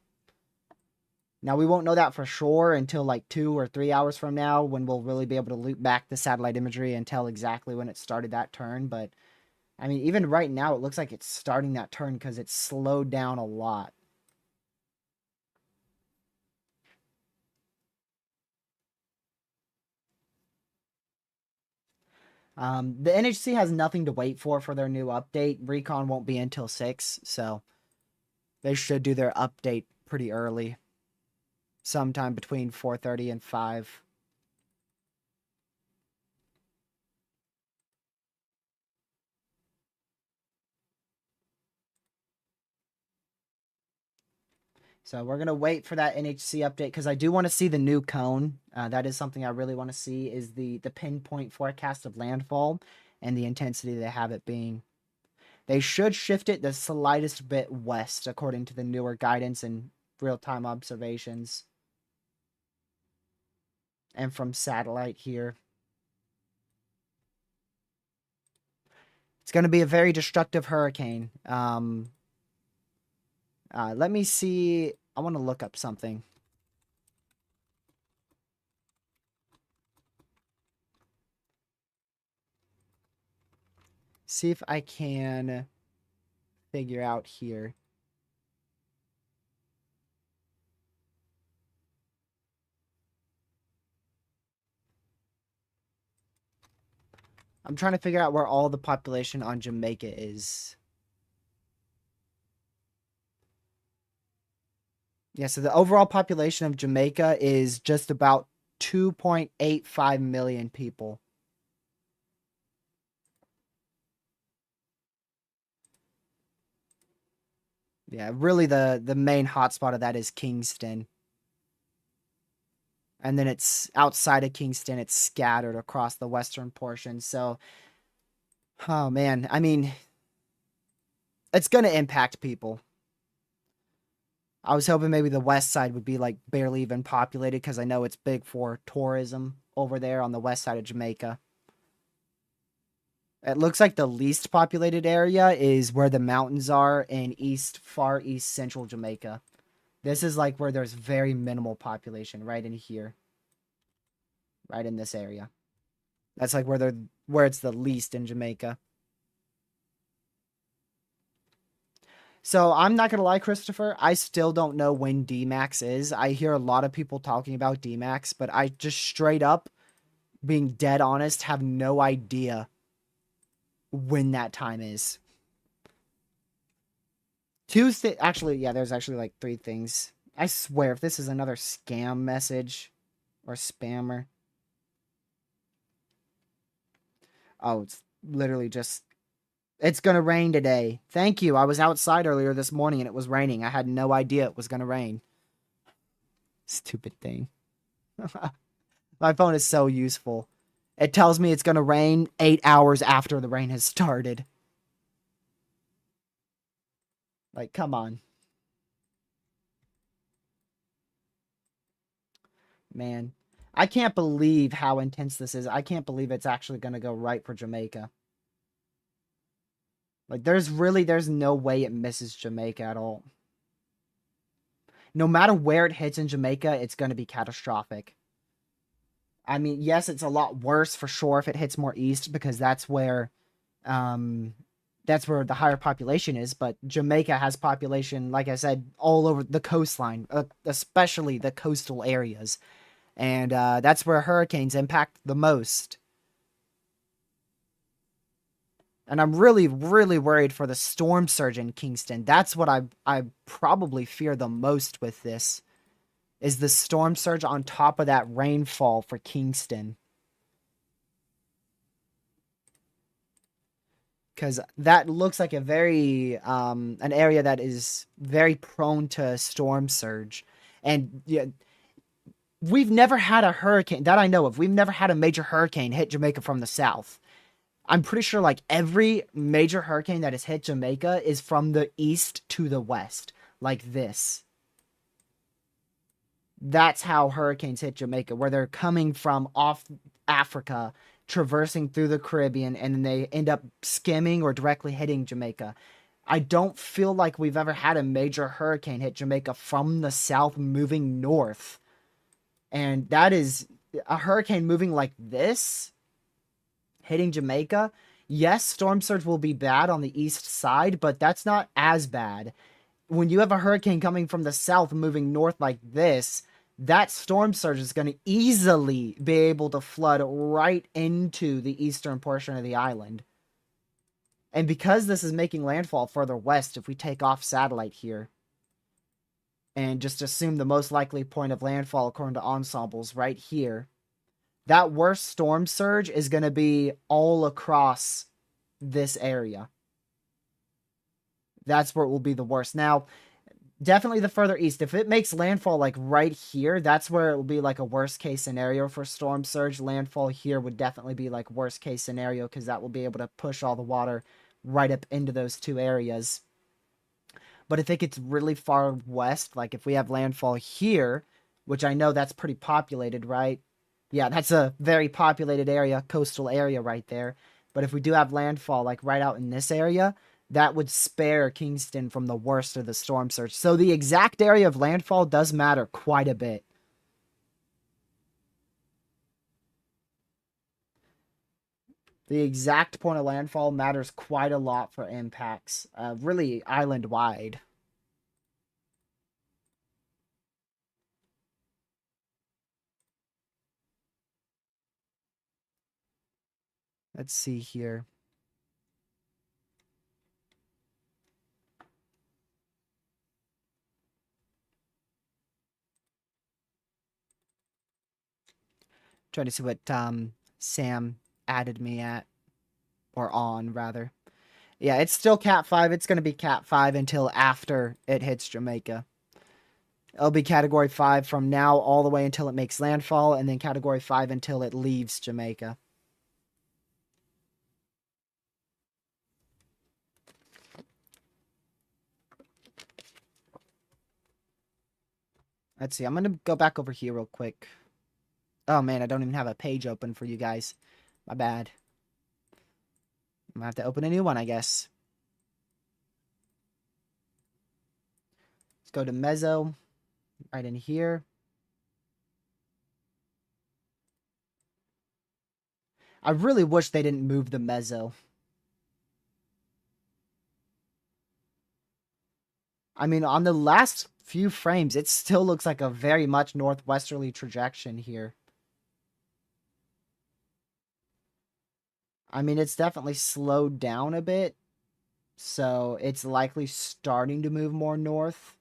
Now, we won't know that for sure until like 2 or 3 hours from now when we'll really be able to loop back the satellite imagery and tell exactly when it started that turn. But, I mean, even right now, it looks like it's starting that turn because it's slowed down a lot. The NHC has nothing to wait for their new update. Recon won't be until 6, so they should do their update pretty early. Sometime between 4:30 and 5. So we're gonna wait for that NHC update because I do want to see the new cone. That is something I really want to see is the pinpoint forecast of landfall and the intensity they have it being. They should shift it the slightest bit west according to the newer guidance and real-time observations. And from satellite here. It's going to be a very destructive hurricane. Let me see. I want to look up something. See if I can figure out here. I'm trying to figure out where all the population on Jamaica is. Yeah, so the overall population of Jamaica is just about 2.85 million people. Yeah, really the main hotspot of that is Kingston. And then it's outside of Kingston, it's scattered across the western portion. So, oh man, I mean, it's going to impact people. I was hoping maybe the west side would be like barely even populated because I know it's big for tourism over there on the west side of Jamaica. It looks like the least populated area is where the mountains are in far east central Jamaica. This is like where there's very minimal population, right in here. Right in this area. That's like where it's the least in Jamaica. So I'm not gonna lie, Christopher. I still don't know when D-Max is. I hear a lot of people talking about D-Max, but I just straight up, being dead honest, have no idea when that time is. Tuesday, actually, yeah, there's actually like 3 things. I swear, if this is another scam message or spammer. Oh, it's literally just. It's gonna rain today. Thank you. I was outside earlier this morning and it was raining. I had no idea it was gonna rain. Stupid thing. My phone is so useful. It tells me it's gonna rain 8 hours after the rain has started. Like, come on. Man. I can't believe how intense this is. I can't believe it's actually gonna go right for Jamaica. Like, there's no way it misses Jamaica at all. No matter where it hits in Jamaica, it's gonna be catastrophic. I mean, yes, it's a lot worse for sure if it hits more east because um, that's where the higher population is. But Jamaica has population, like I said, all over the coastline, especially the coastal areas, and that's where hurricanes impact the most. And I'm really, really worried for the storm surge in Kingston. That's what I probably fear the most with this, is the storm surge on top of that rainfall for Kingston. Because that looks like a very an area that is very prone to storm surge, and yeah, we've never had a hurricane that I know of. We've never had a major hurricane hit Jamaica from the south. I'm pretty sure like every major hurricane that has hit Jamaica is from the east to the west, like this. That's how hurricanes hit Jamaica, where they're coming from off Africa, traversing through the Caribbean, and then they end up skimming or directly hitting Jamaica. I don't feel like we've ever had a major hurricane hit Jamaica from the south moving north. And that is a hurricane moving like this, hitting Jamaica. Yes, storm surge will be bad on the east side, but that's not as bad. When you have a hurricane coming from the south moving north like this, that storm surge is going to easily be able to flood right into the eastern portion of the island. And because this is making landfall further west, if we take off satellite here and just assume the most likely point of landfall according to ensembles right here, that worst storm surge is going to be all across this area. That's where it will be the worst. Now, definitely the further east. If it makes landfall like right here, that's where it will be like a worst case scenario for storm surge. Landfall here would definitely be like worst case scenario because that will be able to push all the water right up into those two areas. But if it gets really far west, like if we have landfall here, which I know that's pretty populated, right? Yeah, that's a very populated area, coastal area right there. But if we do have landfall like right out in this area, that would spare Kingston from the worst of the storm surge. So the exact area of landfall does matter quite a bit. The exact point of landfall matters quite a lot for impacts, really island wide. Let's see here. Trying to see what Sam added me at, or on rather. Yeah, it's still Cat 5. It's going to be Cat 5 until after it hits Jamaica. It'll be Category 5 from now all the way until it makes landfall, and then Category 5 until it leaves Jamaica. Let's see. I'm going to go back over here real quick. Oh, man, I don't even have a page open for you guys. My bad. I'm going to have to open a new one, I guess. Let's go to Mezzo. Right in here. I really wish they didn't move the Mezzo. I mean, on the last few frames, it still looks like a very much northwesterly trajectory here. I mean, it's definitely slowed down a bit, so it's likely starting to move more north.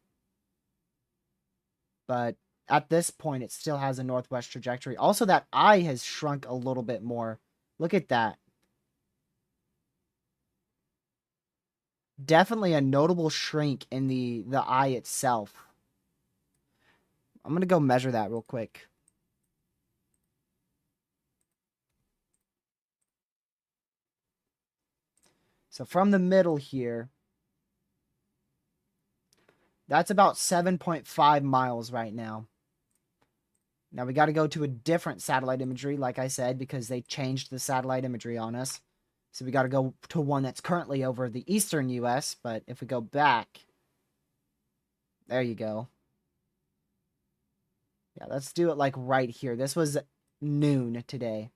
But at this point, it still has a northwest trajectory. Also, that eye has shrunk a little bit more. Look at that. Definitely a notable shrink in the eye itself. I'm going to go measure that real quick. So from the middle here, that's about 7.5 miles right now. Now we got to go to a different satellite imagery, like I said, because they changed the satellite imagery on us. So we got to go to one that's currently over the eastern U.S., but if we go back, there you go. Yeah, let's do it like right here. This was noon today.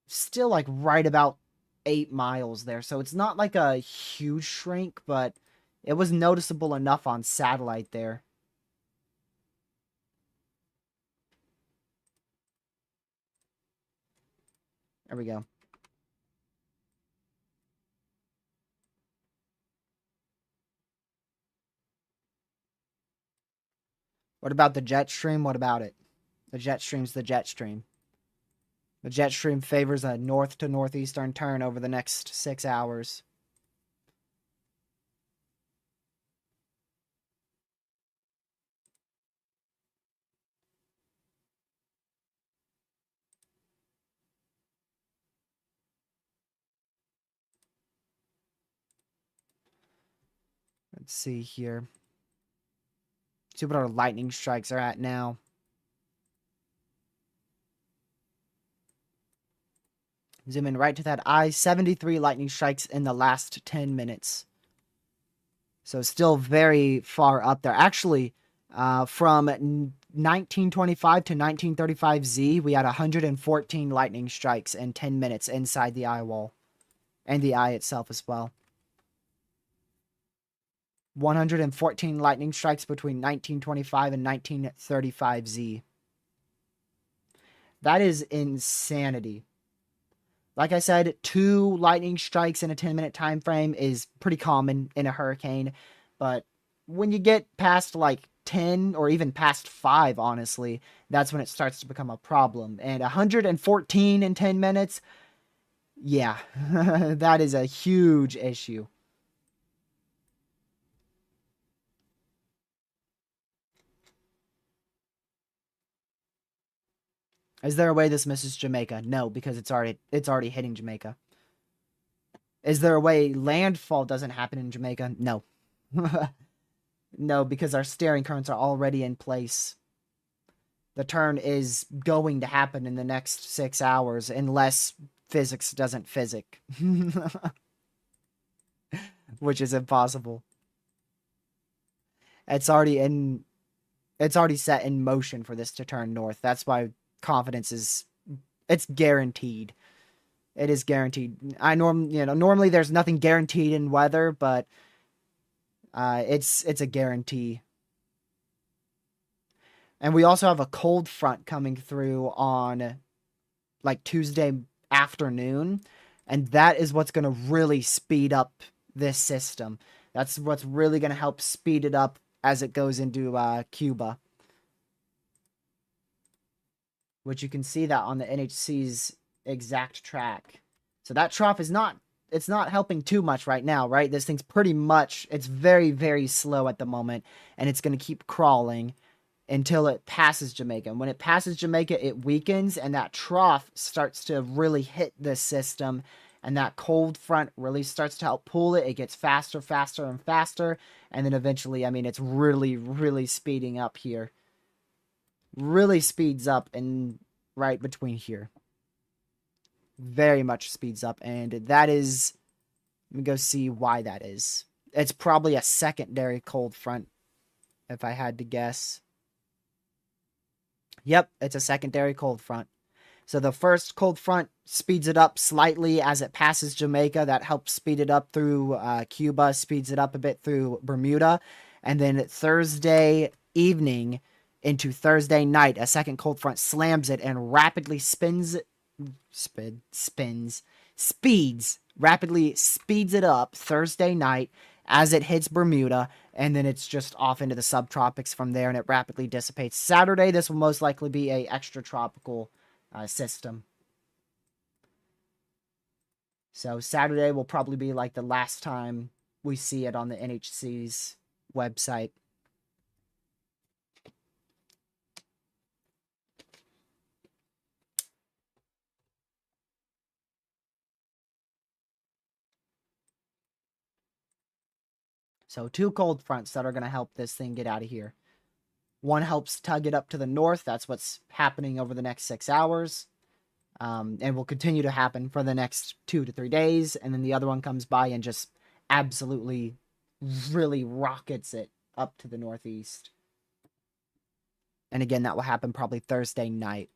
Still like right about 8 miles there. So it's not like a huge shrink, but it was noticeable enough on satellite there. There we go. What about the jet stream? What about it? The jet stream's the jet stream. The jet stream favors a north to northeastern turn over the next 6 hours. Let's see here. See what our lightning strikes are at now. Zoom in right to that eye. 73 lightning strikes in the last 10 minutes. So still very far up there. Actually, from 1925 to 1935 Z, we had 114 lightning strikes in 10 minutes inside the eye wall. And the eye itself as well. 114 lightning strikes between 1925 and 1935 Z. That is insanity. Like I said, 2 lightning strikes in a 10-minute time frame is pretty common in a hurricane. But when you get past like 10 or even past 5, honestly, that's when it starts to become a problem. And 114 in 10 minutes, yeah, that is a huge issue. Is there a way this misses Jamaica? No, because it's already hitting Jamaica. Is there a way landfall doesn't happen in Jamaica? No. No, because our steering currents are already in place. The turn is going to happen in the next 6 hours unless physics doesn't physic. Which is impossible. It's already set in motion for this to turn north. That's why confidence is it's guaranteed. It is guaranteed. Normally there's nothing guaranteed in weather, but it's a guarantee. And we also have a cold front coming through on like Tuesday afternoon. And that is what's going to really speed up this system. That's what's really going to help speed it up as it goes into Cuba. Which you can see that on the NHC's exact track. So that trough is not, it's not helping too much right now, right? This thing's pretty much, it's very, very slow at the moment. And it's going to keep crawling until it passes Jamaica. And when it passes Jamaica, it weakens, and that trough starts to really hit this system. And that cold front really starts to help pull it. It gets faster, faster, and faster. And then eventually, I mean, it's really, really speeding up here. Really speeds up and right between here. Very much speeds up. And that is, let me go see why that is. It's probably a secondary cold front, if I had to guess. Yep, it's a secondary cold front. So the first cold front speeds it up slightly as it passes Jamaica. That helps speed it up through Cuba, speeds it up a bit through Bermuda. And then Thursday evening into Thursday night, a second cold front slams it and rapidly rapidly speeds it up Thursday night as it hits Bermuda, and then it's just off into the subtropics from there, and it rapidly dissipates. Saturday, this will most likely be a extratropical system. So Saturday will probably be like the last time we see it on the NHC's website. So 2 cold fronts that are going to help this thing get out of here. One helps tug it up to the north. That's what's happening over the next 6 hours. And will continue to happen for the next 2 to 3 days. And then the other one comes by and just absolutely really rockets it up to the northeast. And again, that will happen probably Thursday night.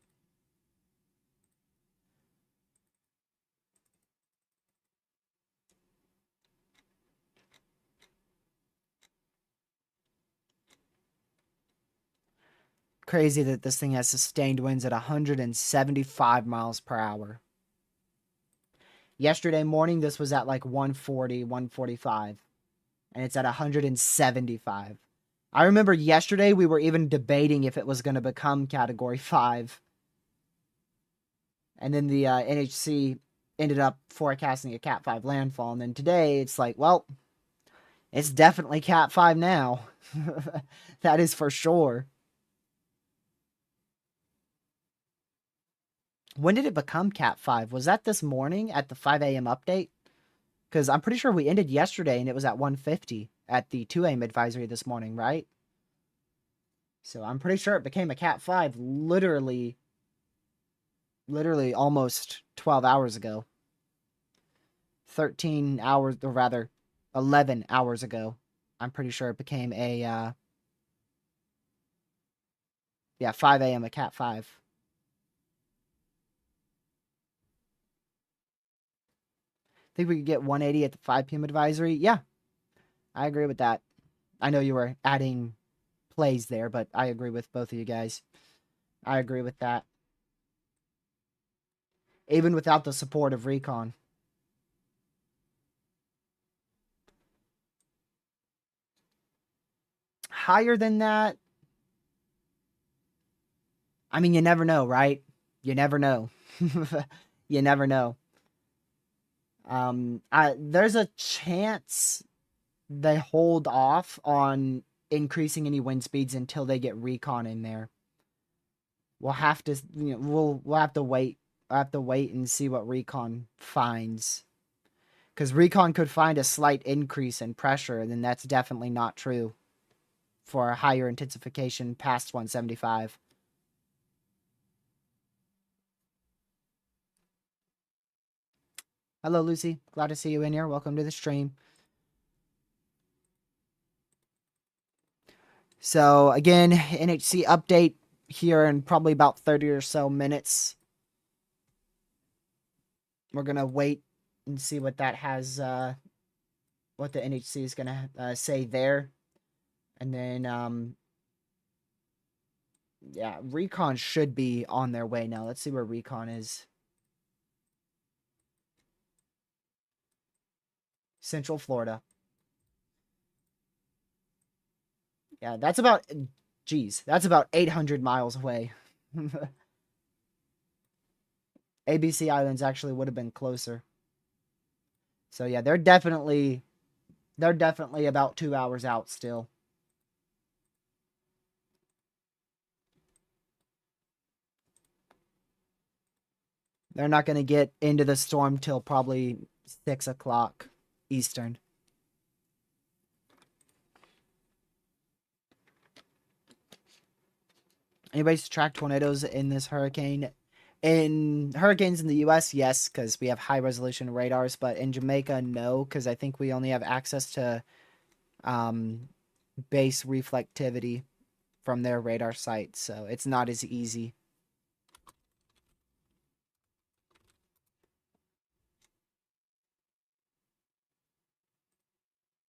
Crazy that this thing has sustained winds at 175 miles per hour. Yesterday morning, this was at like 140, 145. And it's at 175. I remember yesterday we were even debating if it was going to become Category 5. And then the NHC ended up forecasting a Cat 5 landfall. And then today it's like, well, it's definitely Cat 5 now. That is for sure. When did it become Cat 5? Was that this morning at the 5 a.m. update? Because I'm pretty sure we ended yesterday and it was at 150 at the 2 a.m. advisory this morning, right? So I'm pretty sure it became a Cat 5 literally almost 12 hours ago. 13 hours, or rather 11 hours ago. I'm pretty sure it became a, 5 a.m. a Cat 5. Think we could get 180 at the 5 p.m. advisory? Yeah, I agree with that. I know you were adding plays there, but I agree with both of you guys. I agree with that. Even without the support of Recon. Higher than that? I mean, you never know, right? You never know. You never know. There's a chance they hold off on increasing any wind speeds until they get Recon in there. We'll have to, we'll have to wait. I'll have to wait and see what Recon finds. Because Recon could find a slight increase in pressure, and then that's definitely not true for a higher intensification past 175. Hello, Lucy. Glad to see you in here. Welcome to the stream. So, again, NHC update here in probably about 30 or so minutes. We're going to wait and see what that has, what the NHC is going to say there. And then Yeah, Recon should be on their way now. Let's see where Recon is. Central Florida. Yeah, that's about, geez, that's about 800 miles away. ABC Islands actually would have been closer. So yeah, they're definitely about 2 hours out still. They're not going to get into the storm till probably 6 o'clock Eastern. Anybody's track tornadoes in this hurricane? In hurricanes in the US, yes, because we have high resolution radars, but in Jamaica, no, because I think we only have access to um, base reflectivity from their radar site, so it's not as easy.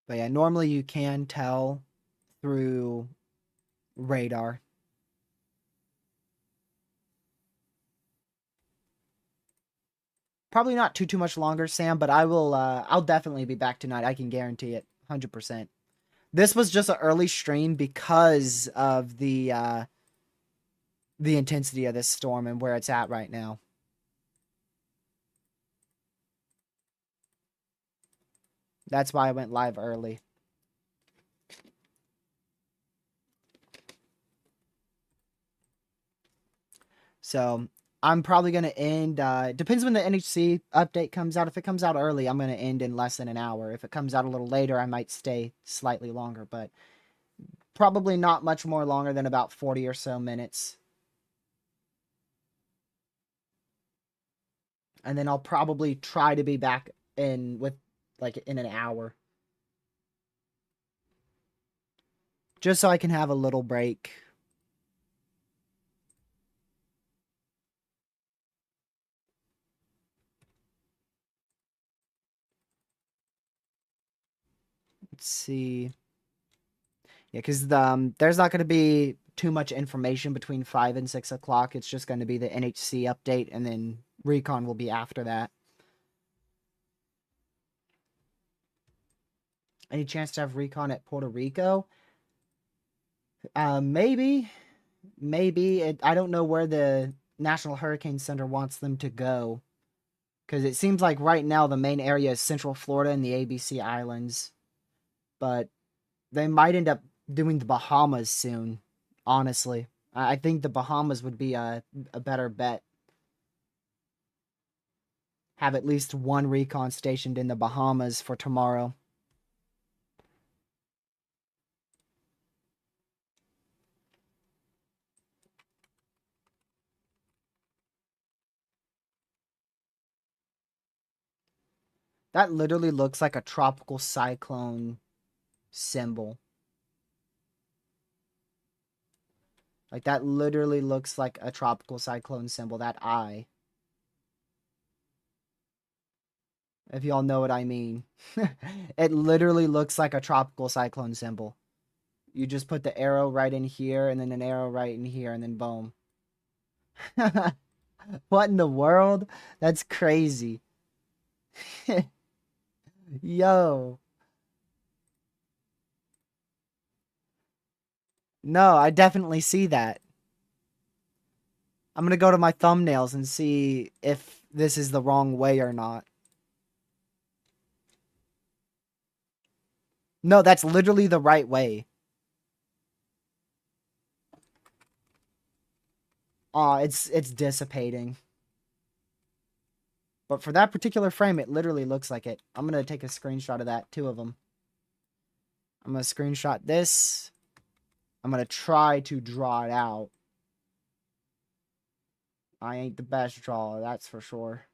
But yeah, normally you can tell through radar. Probably not too much longer, Sam, but I'll definitely be back tonight. I can guarantee it. 100%. This was just an early stream because of the intensity of this storm and where it's at right now. That's why I went live early. So I'm probably going to end. It depends when the NHC update comes out. If it comes out early, I'm going to end in less than an hour. If it comes out a little later, I might stay slightly longer, but probably not much more longer than about 40 or so minutes. And then I'll probably try to be back in with like in an hour. Just so I can have a little break. Let's see. Yeah, because there's not going to be too much information between 5 and 6 o'clock. It's just going to be the NHC update, and then Recon will be after that. Any chance to have Recon at Puerto Rico? Maybe. Maybe. I don't know where the National Hurricane Center wants them to go. Because it seems like right now the main area is Central Florida and the ABC Islands. But they might end up doing the Bahamas soon, honestly. I think the Bahamas would be a better bet. Have at least one recon stationed in the Bahamas for tomorrow. That literally looks like a tropical cyclone symbol. Like, that literally looks like a tropical cyclone symbol, that eye. If y'all know what I mean. It literally looks like a tropical cyclone symbol. You just put the arrow right in here, and then an arrow right in here, and then boom. What in the world? That's crazy. Yo. No, I definitely see that. I'm gonna go to my thumbnails and see if this is the wrong way or not. No, that's literally the right way. Aw, it's dissipating. But for that particular frame, it literally looks like it. I'm gonna take a screenshot of that, 2 of them. I'm gonna screenshot this. I'm gonna try to draw it out. I ain't the best drawer, that's for sure.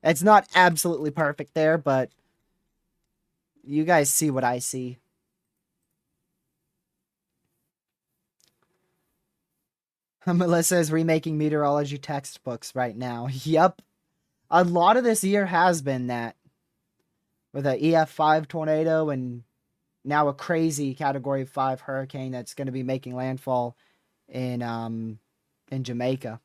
It's not absolutely perfect there, but you guys see what I see. Melissa is remaking meteorology textbooks right now. Yep. A lot of this year has been that. With a EF5 tornado and now a crazy Category 5 hurricane that's going to be making landfall in Jamaica.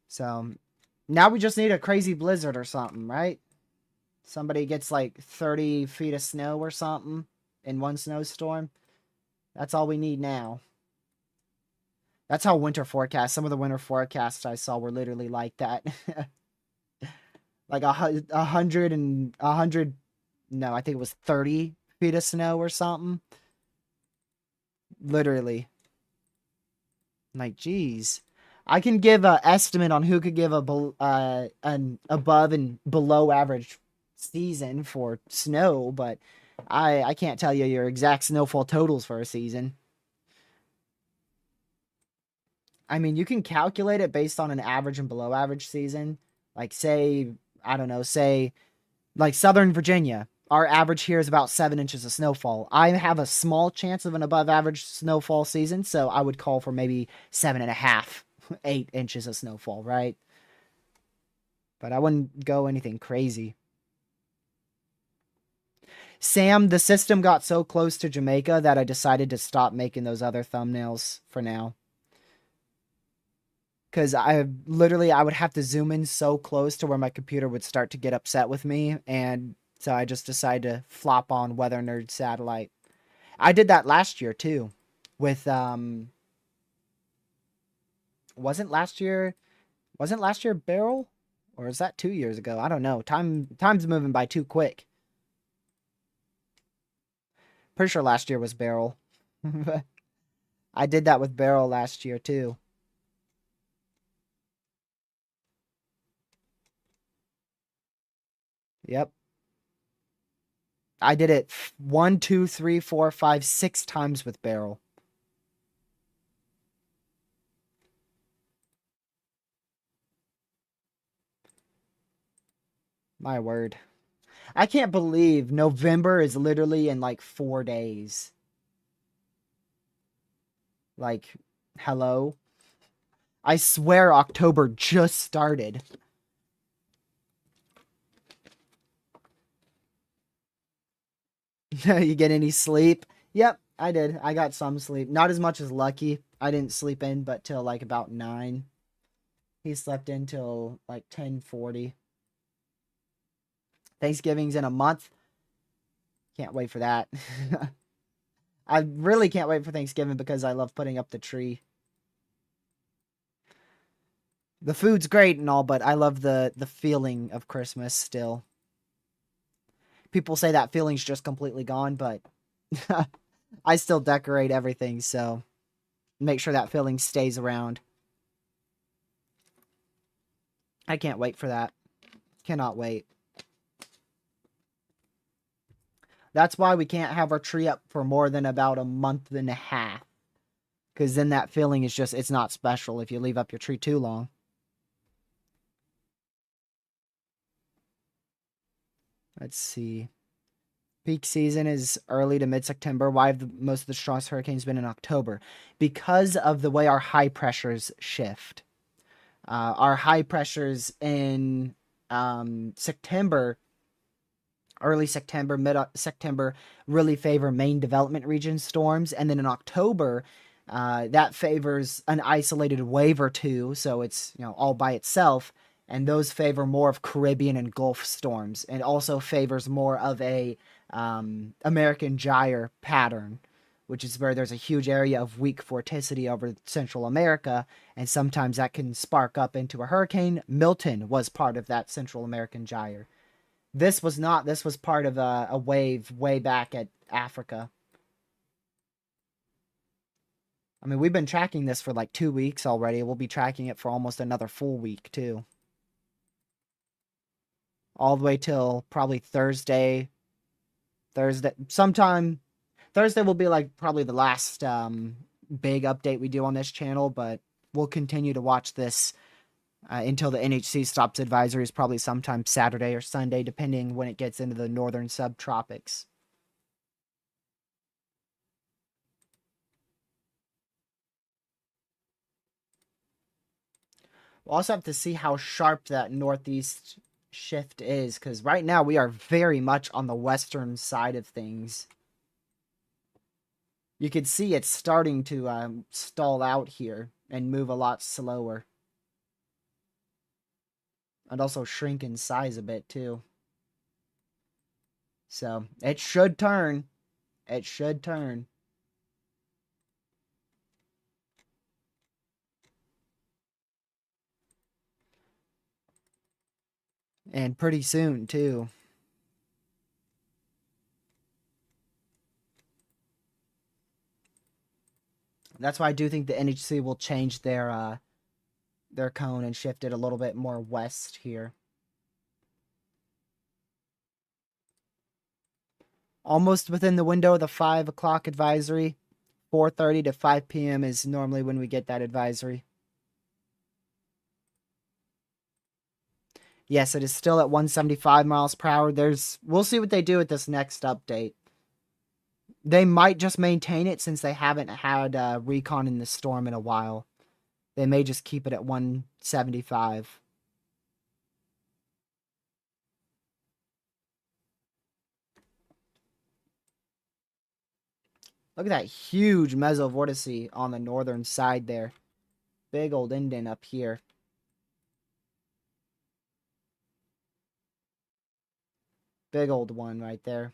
So now we just need a crazy blizzard or something, right? Somebody gets like 30 feet of snow or something in one snowstorm. That's all we need now. That's how winter forecasts. Some of the winter forecasts I saw were literally like that. Like a hundred. No, I think it was 30 feet of snow or something. Literally. Like, geez. I can give an estimate on who could give an above and below average season for snow, but I can't tell you your exact snowfall totals for a season. I mean, you can calculate it based on an average and below average season. Like, say, I don't know, say, like Southern Virginia. Our average here is about 7 inches of snowfall. I have a small chance of an above average snowfall season, so I would call for maybe 7.5, 8 inches of snowfall, right? But I wouldn't go anything crazy. Sam, the system got so close to Jamaica that I decided to stop making those other thumbnails for now. Because I would have to zoom in so close to where my computer would start to get upset with me, and so I just decided to flop on Weather Nerd Satellite. I did that last year too, with wasn't last year Beryl, or is that 2 years ago? I don't know. Time's moving by too quick. Pretty sure last year was Beryl. I did that with Beryl last year too. Yep. I did it 1, 2, 3, 4, 5, 6 times with Beryl. My word. I can't believe November is literally in like 4 days. Like, hello? I swear October just started. You get any sleep? Yep, I did. I got some sleep. Not as much as Lucky. I didn't sleep in but till like about 9. He slept in till like 10:40. Thanksgiving's in a month. Can't wait for that. I really can't wait for Thanksgiving because I love putting up the tree. The food's great and all, but I love the feeling of Christmas still. People say that feeling's just completely gone, but I still decorate everything, so make sure that feeling stays around. I can't wait for that. Cannot wait. That's why we can't have our tree up for more than about a month and a half. Because then that feeling is just, it's not special if you leave up your tree too long. Let's see. Peak season is early to mid-September. Why have most of the strongest hurricanes been in October? Because of the way our high pressures shift. Our high pressures in September, early September, mid-September, really favor main development region storms. And then in October, that favors an isolated wave or two. So it's, all by itself. And those favor more of Caribbean and Gulf storms, and also favors more of a American gyre pattern, which is where there's a huge area of weak vorticity over Central America, and sometimes that can spark up into a hurricane. Milton was part of that Central American gyre. This was not. This was part of a wave way back at Africa. I mean, we've been tracking this for like 2 weeks already. We'll be tracking it for almost another full week, too. All the way till probably Thursday. Sometime Thursday will be like probably the last big update we do on this channel, but we'll continue to watch this until the NHC stops advisories, probably sometime Saturday or Sunday, depending when it gets into the northern subtropics. We'll also have to see how sharp that northeast shift is, because right now we are very much on the western side of things. You can see it's starting to stall out here and move a lot slower. And also shrink in size a bit, too. So, it should turn. It should turn. And pretty soon, too. That's why I do think the NHC will change their cone and shift it a little bit more west here. Almost within the window of the 5 o'clock advisory. 4:30 to 5 p.m. is normally when we get that advisory. Yes, it is still at 175 miles per hour. We'll see what they do with this next update. They might just maintain it since they haven't had recon in the storm in a while. They may just keep it at 175. Look at that huge mesovortice on the northern side there. Big old indent up here. Big old one right there.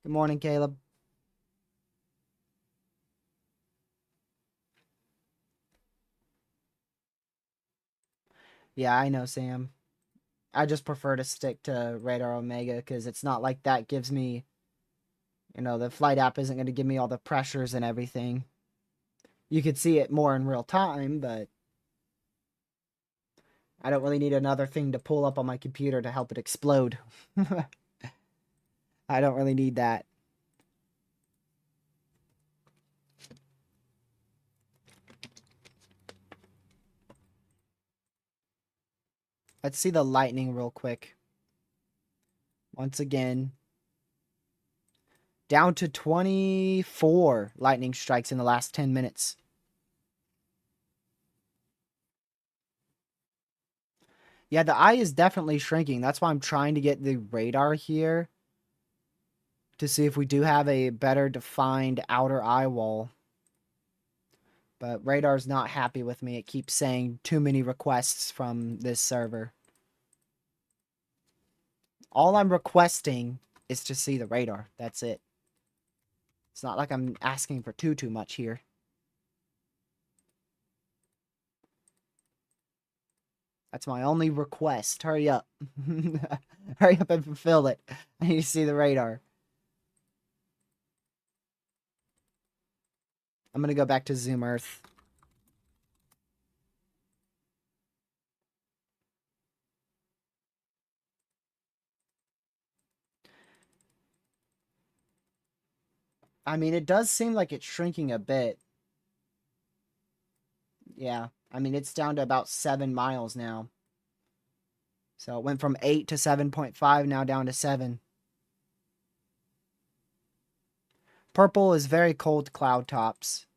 Good morning, Caleb. Yeah, I know, Sam. I just prefer to stick to Radar Omega because it's not like that gives me, the flight app isn't going to give me all the pressures and everything. You could see it more in real time, but I don't really need another thing to pull up on my computer to help it explode. I don't really need that. Let's see the lightning real quick. Once again, down to 24 lightning strikes in the last 10 minutes. Yeah, the eye is definitely shrinking. That's why I'm trying to get the radar here to see if we do have a better defined outer eye wall. But radar's not happy with me. It keeps saying too many requests from this server. All I'm requesting is to see the radar. That's it. It's not like I'm asking for too much here. That's my only request. Hurry up. Hurry up and fulfill it. I need to see the radar. I'm going to go back to Zoom Earth. I mean, it does seem like it's shrinking a bit. Yeah. I mean, it's down to about 7 miles now. So it went from 8 to 7.5, now down to 7. Purple is very cold cloud tops.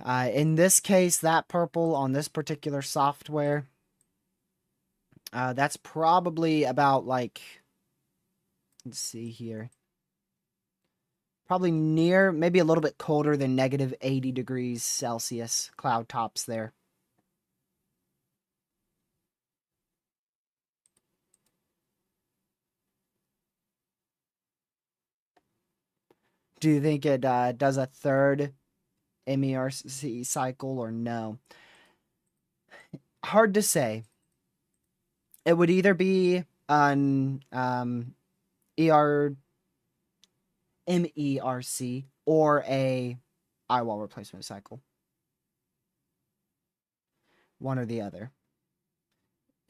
In this case, that purple on this particular software, that's probably about like, let's see here. Probably near, maybe a little bit colder than negative 80 degrees Celsius cloud tops there. Do you think it does a third MERC cycle or no? Hard to say. It would either be an MERC or a eyewall replacement cycle. One or the other.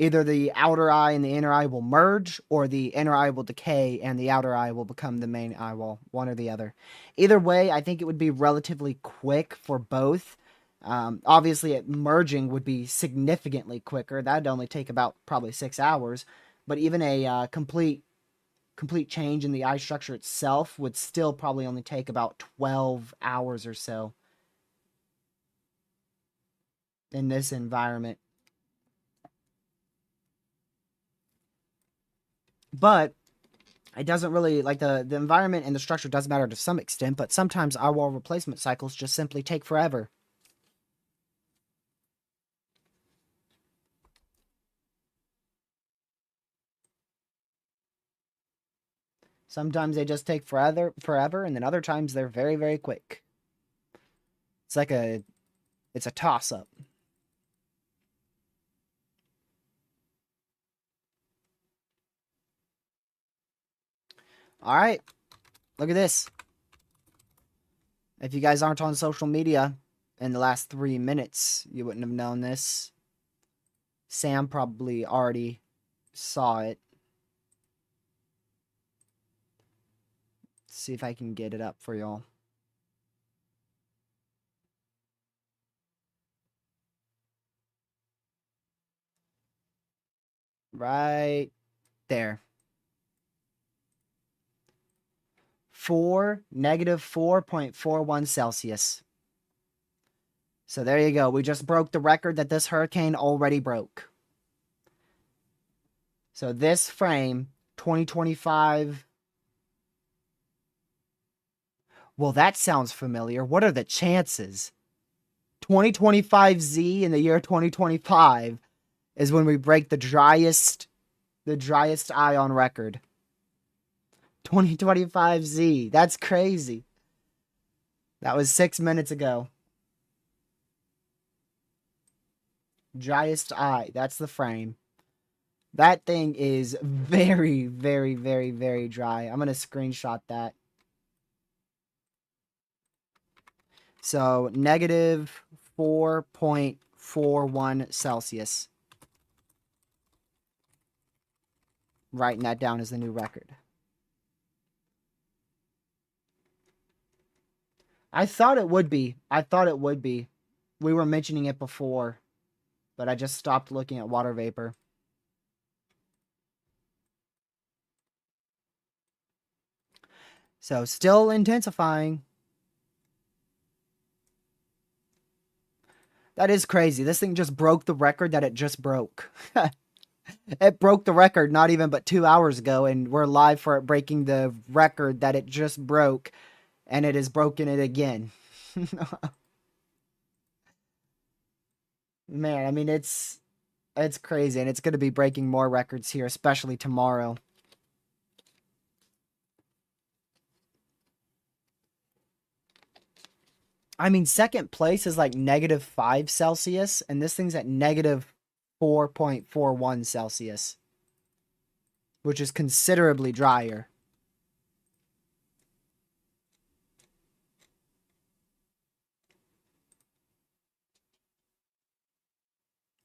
Either the outer eye and the inner eye will merge, or the inner eye will decay and the outer eye will become the main eyewall. One or the other. Either way, I think it would be relatively quick for both. Obviously, merging would be significantly quicker. That'd only take about probably 6 hours. But even a complete complete change in the ice structure itself would still probably only take about 12 hours or so in this environment. But it doesn't really, like, the environment and the structure does matter to some extent, but sometimes our wall replacement cycles just simply take forever. Sometimes they just take forever, and then other times they're very, very quick. It's like it's a toss-up. All right, look at this. If you guys aren't on social media in the last 3 minutes, you wouldn't have known this. Sam probably already saw it. Let's see if I can get it up for y'all. Right there. Negative 4.41 Celsius. So there you go. We just broke the record that this hurricane already broke. So this frame, 2025. Well, that sounds familiar. What are the chances? 2025Z in the year 2025 is when we break the driest eye on record. 2025Z. That's crazy. That was 6 minutes ago. Driest eye. That's the frame. That thing is very, very, very, very dry. I'm going to screenshot that. So, negative 4.41 Celsius. Writing that down as the new record. I thought it would be. We were mentioning it before, but I just stopped looking at water vapor. So, still intensifying. That is crazy. This thing just broke the record that it just broke. It broke the record not even but 2 hours ago, and we're live for it breaking the record that it just broke, and it has broken it again. Man, I mean, it's crazy, and it's going to be breaking more records here, especially tomorrow. I mean, second place is like negative 5 Celsius, and this thing's at negative 4.41 Celsius, which is considerably drier.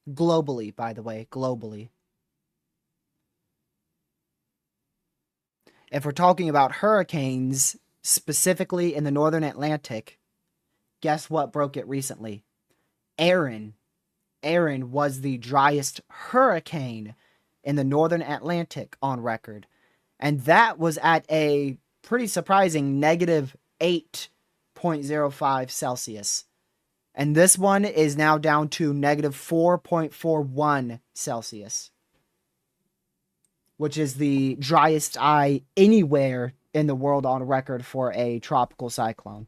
Globally, by the way, globally. If we're talking about hurricanes, specifically in the northern Atlantic, guess what broke it recently? Erin. Erin was the driest hurricane in the northern Atlantic on record. And that was at a pretty surprising negative 8.05 Celsius. And this one is now down to negative 4.41 Celsius, which is the driest eye anywhere in the world on record for a tropical cyclone.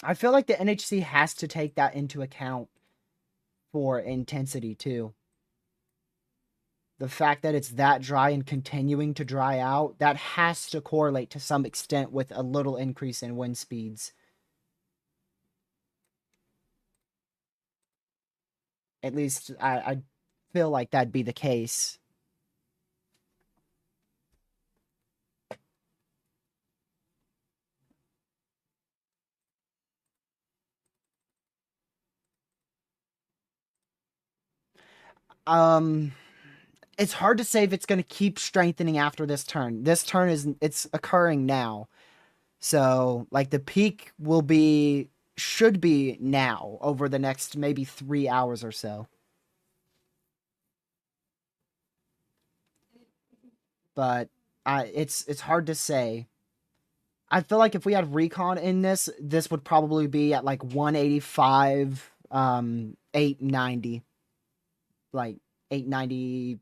I feel like the NHC has to take that into account for intensity too. The fact that it's that dry and continuing to dry out, that has to correlate to some extent with a little increase in wind speeds. At least I feel like that'd be the case. It's hard to say if it's going to keep strengthening after this turn. This turn it's occurring now. So, like, the peak will be should be now over the next maybe 3 hours or so. But it's hard to say. I feel like if we had recon in this, this would probably be at like 185, 890, like 898,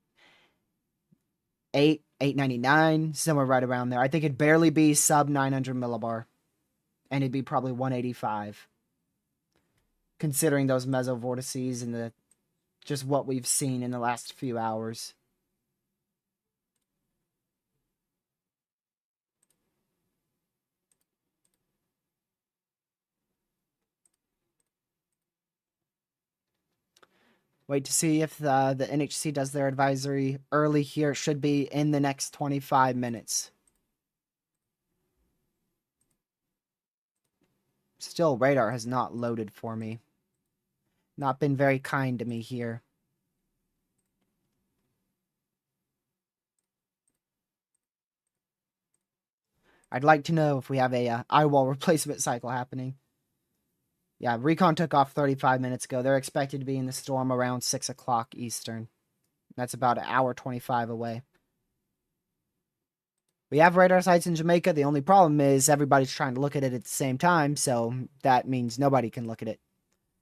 899, somewhere right around there. I think it'd barely be sub 900 millibar, and it'd be probably 185, considering those mesovortices and the just what we've seen in the last few hours. Wait to see if the NHC does their advisory early here. It should be in the next 25 minutes. Still, radar has not loaded for me. Not been very kind to me here. I'd like to know if we have a eyewall replacement cycle happening. Yeah, recon took off 35 minutes ago. They're expected to be in the storm around 6 o'clock Eastern. That's about an hour 25 away. We have radar sites in Jamaica. The only problem is everybody's trying to look at it at the same time, so that means nobody can look at it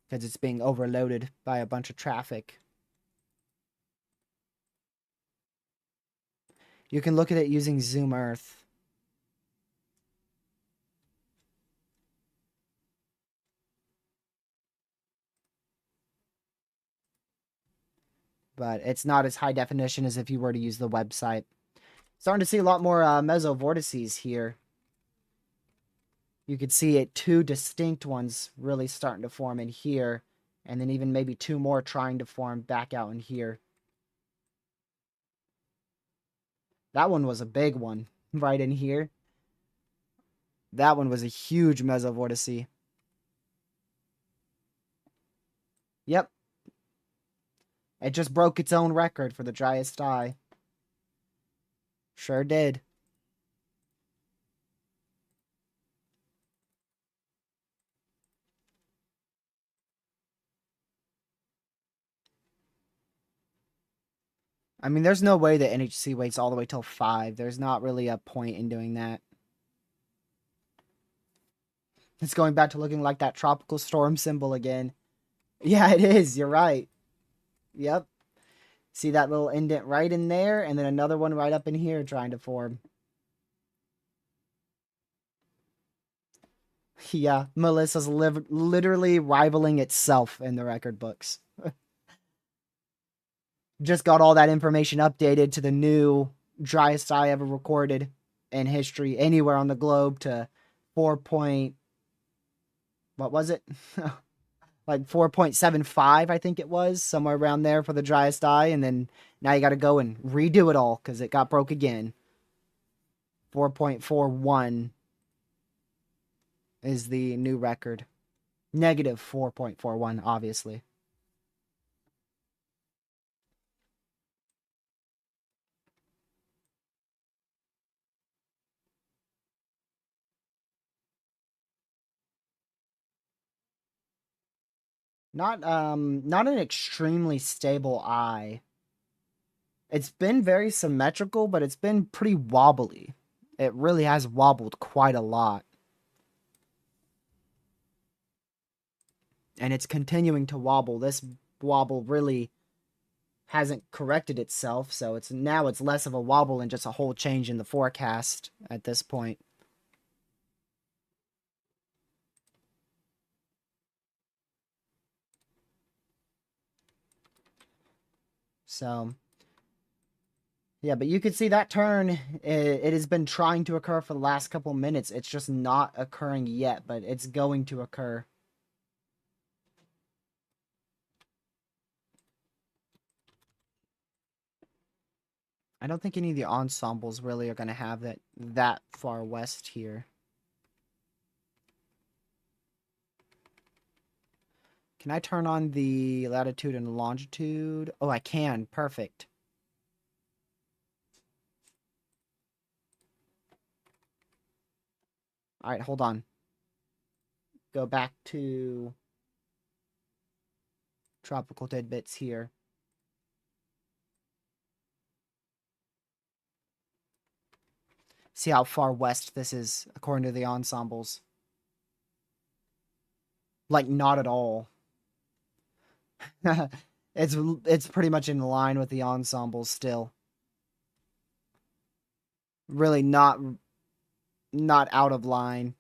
because it's being overloaded by a bunch of traffic. You can look at it using Zoom Earth. But it's not as high definition as if you were to use the website. Starting to see a lot more mesovortices here. You could see it, two distinct ones really starting to form in here, and then even maybe two more trying to form back out in here. That one was a big one right in here. That one was a huge mesovortice. Yep. It just broke its own record for the driest eye. Sure did. I mean, there's no way that NHC waits all the way till 5. There's not really a point in doing that. It's going back to looking like that tropical storm symbol again. Yeah, it is. You're right. Yep. See that little indent right in there, and then another one right up in here trying to form. Yeah, Melissa's literally rivaling itself in the record books. Just got all that information updated to the new driest eye ever recorded in history anywhere on the globe to 4 point, what was it? Like 4.75, I think it was, somewhere around there for the driest eye. And then now you got to go and redo it all because it got broke again. 4.41 is the new record. Negative 4.41, obviously. Not an extremely stable eye. It's been very symmetrical, but it's been pretty wobbly. It really has wobbled quite a lot. And it's continuing to wobble. This wobble really hasn't corrected itself, so it's less of a wobble and just a whole change in the forecast at this point. So, yeah, but you could see that turn, it has been trying to occur for the last couple minutes. It's just not occurring yet, but it's going to occur. I don't think any of the ensembles really are going to have that far west here. Can I turn on the latitude and longitude? Oh, I can. Perfect. All right, hold on. go back to tropical tidbits here. See how far west this is according to the ensembles. Like, not at all. It's pretty much in line with the ensembles still. Really not out of line.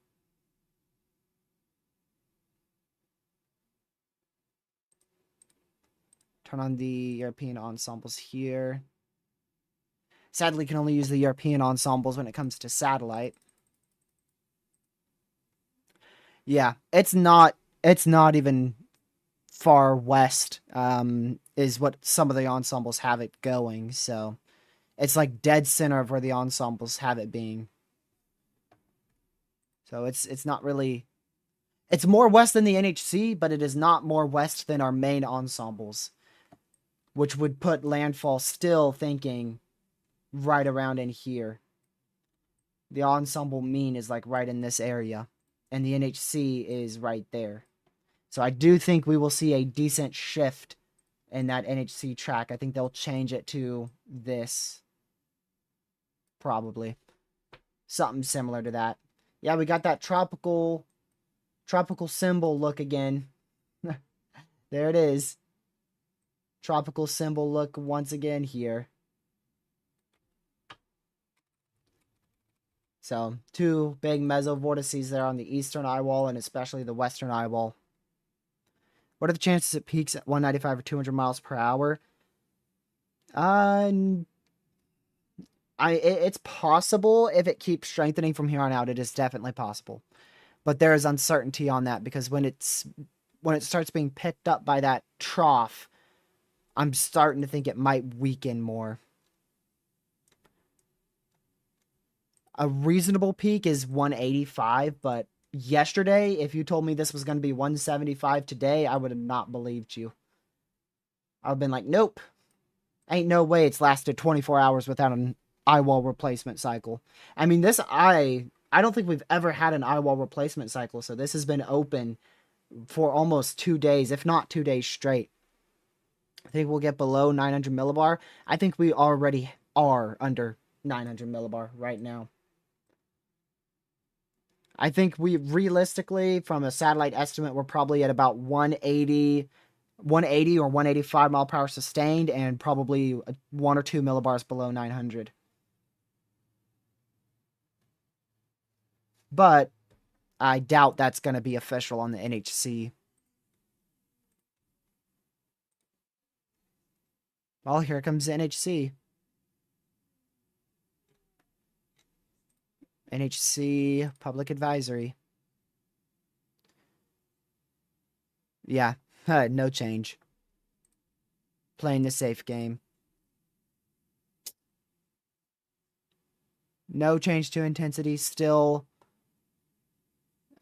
Turn on the European ensembles here. Sadly, can only use the European ensembles when it comes to satellite. Yeah, it's not even far west, is what some of the ensembles have it going, so it's like dead center of where the ensembles have it being. So it's not really, it's more west than the NHC, but it is not more west than our main ensembles, which would put landfall still thinking right around in here. The ensemble mean is like right in this area, and the NHC is right there. So I do think we will see a decent shift in that NHC track. I think they'll change it to this. Probably. Something similar to that. Yeah, we got that tropical symbol look again. There it is. Tropical symbol look once again here. So, two big mesovortices there on the eastern eye wall and especially the western eye wall. What are the chances it peaks at 195 or 200 miles per hour? It's possible if it keeps strengthening from here on out. It is definitely possible. But there is uncertainty on that because when it starts being picked up by that trough, I'm starting to think it might weaken more. A reasonable peak is 185, but yesterday, if you told me this was going to be 175 today, I would have not believed you. I would have been like, nope. Ain't no way it's lasted 24 hours without an eye wall replacement cycle. I mean, this eye, I don't think we've ever had an eye wall replacement cycle, so this has been open for almost 2 days, if not 2 days straight. I think we'll get below 900 millibar. I think we already are under 900 millibar right now. I think we realistically, from a satellite estimate, we're probably at about 180 or 185 mile per hour sustained and probably 1 or 2 millibars below 900. But I doubt that's going to be official on the NHC. Well, here comes the NHC. NHC Public Advisory. Yeah, no change. Playing the safe game. No change to intensity. Still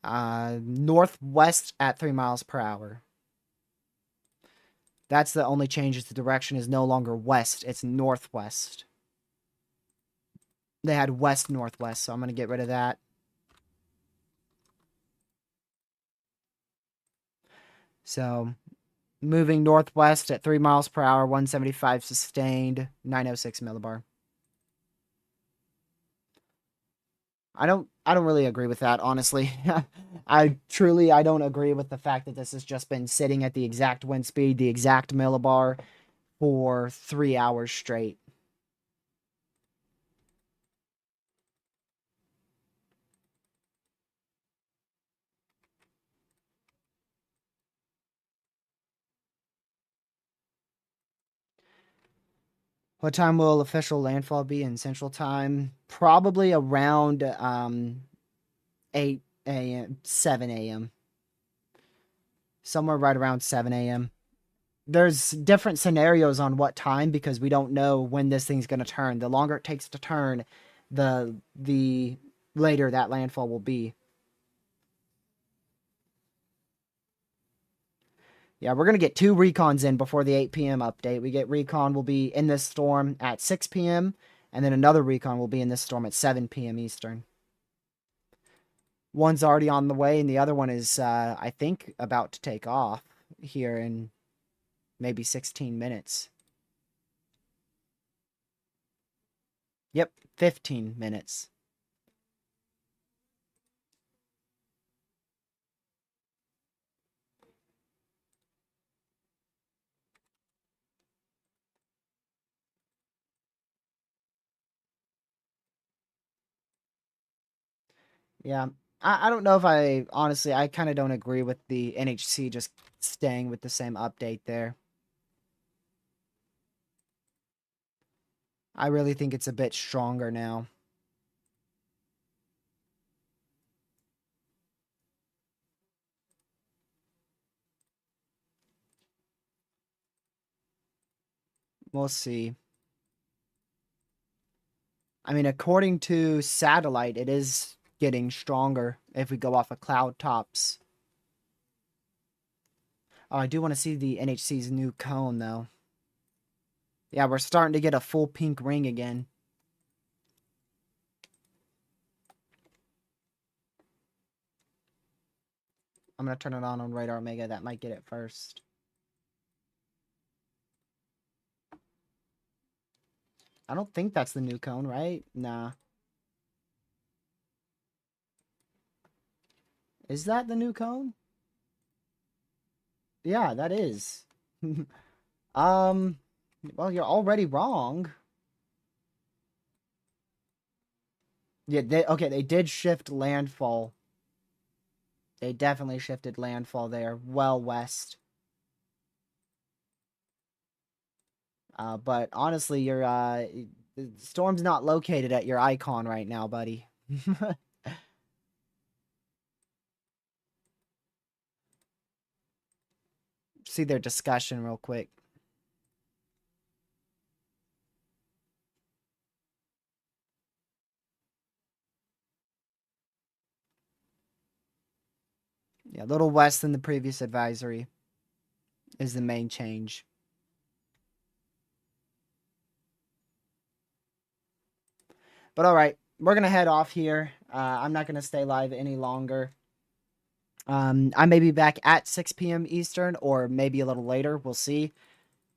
northwest at 3 miles per hour. That's the only change, is the direction is no longer west, it's northwest. They had west-northwest, so I'm going to get rid of that. So, moving northwest at 3 miles per hour, 175 sustained, 906 millibar. I don't really agree with that, honestly. I don't agree with the fact that this has just been sitting at the exact wind speed, the exact millibar for 3 hours straight. What time will official landfall be in Central Time? Probably around 8 a.m., 7 a.m. Somewhere right around 7 a.m. There's different scenarios on what time because we don't know when this thing's going to turn. The longer it takes to turn, the later that landfall will be. Yeah, we're going to get 2 recons in before the 8 p.m. update. We get recon will be in this storm at 6 p.m. and then another recon will be in this storm at 7 p.m. Eastern. One's already on the way, and the other one is, I think, about to take off here in maybe 16 minutes. Yep, 15 minutes. Yeah. I don't know if honestly, I kind of don't agree with the NHC just staying with the same update there. I really think it's a bit stronger now. We'll see. I mean, according to satellite, it is getting stronger if we go off of cloud tops. Oh, I do want to see the NHC's new cone, though. Yeah, we're starting to get a full pink ring again. I'm going to turn it on Radar Omega. That might get it first. I don't think that's the new cone, right? Nah. Is that the new cone? Yeah, that is. Well, you're already wrong. Yeah, okay, they did shift landfall. They definitely shifted landfall there, well west. But honestly, the storm's not located at your icon right now, buddy. See their discussion real quick. Yeah, a little west than the previous advisory is the main change. But all right, we're gonna head off here. I'm not gonna stay live any longer. I may be back at 6 p.m. Eastern, or maybe a little later. We'll see,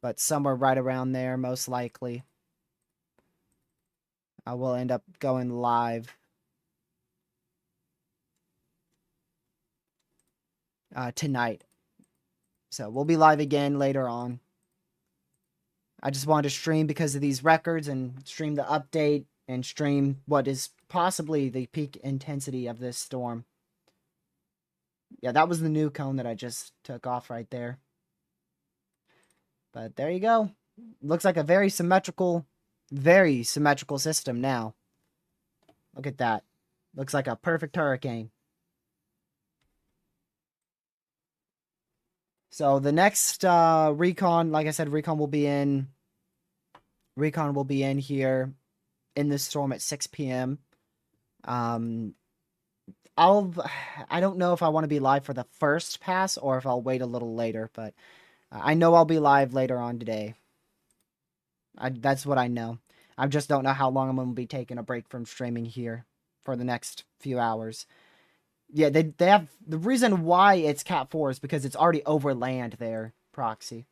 but somewhere right around there, most likely. I will end up going live tonight. So we'll be live again later on. I just wanted to stream because of these records and stream the update and stream what is possibly the peak intensity of this storm. Yeah, that was the new cone that I just took off right there. But there you go. Looks like a very symmetrical system now. Look at that. Looks like a perfect hurricane. So the next recon, like I said, recon will be in here in this storm at 6 p.m. I don't know if I want to be live for the first pass or if I'll wait a little later, but I know I'll be live later on today. That's what I know. I just don't know how long I'm going to be taking a break from streaming here for the next few hours. Yeah, they have the reason why it's Cat 4 is because it's already over land there, Proxy.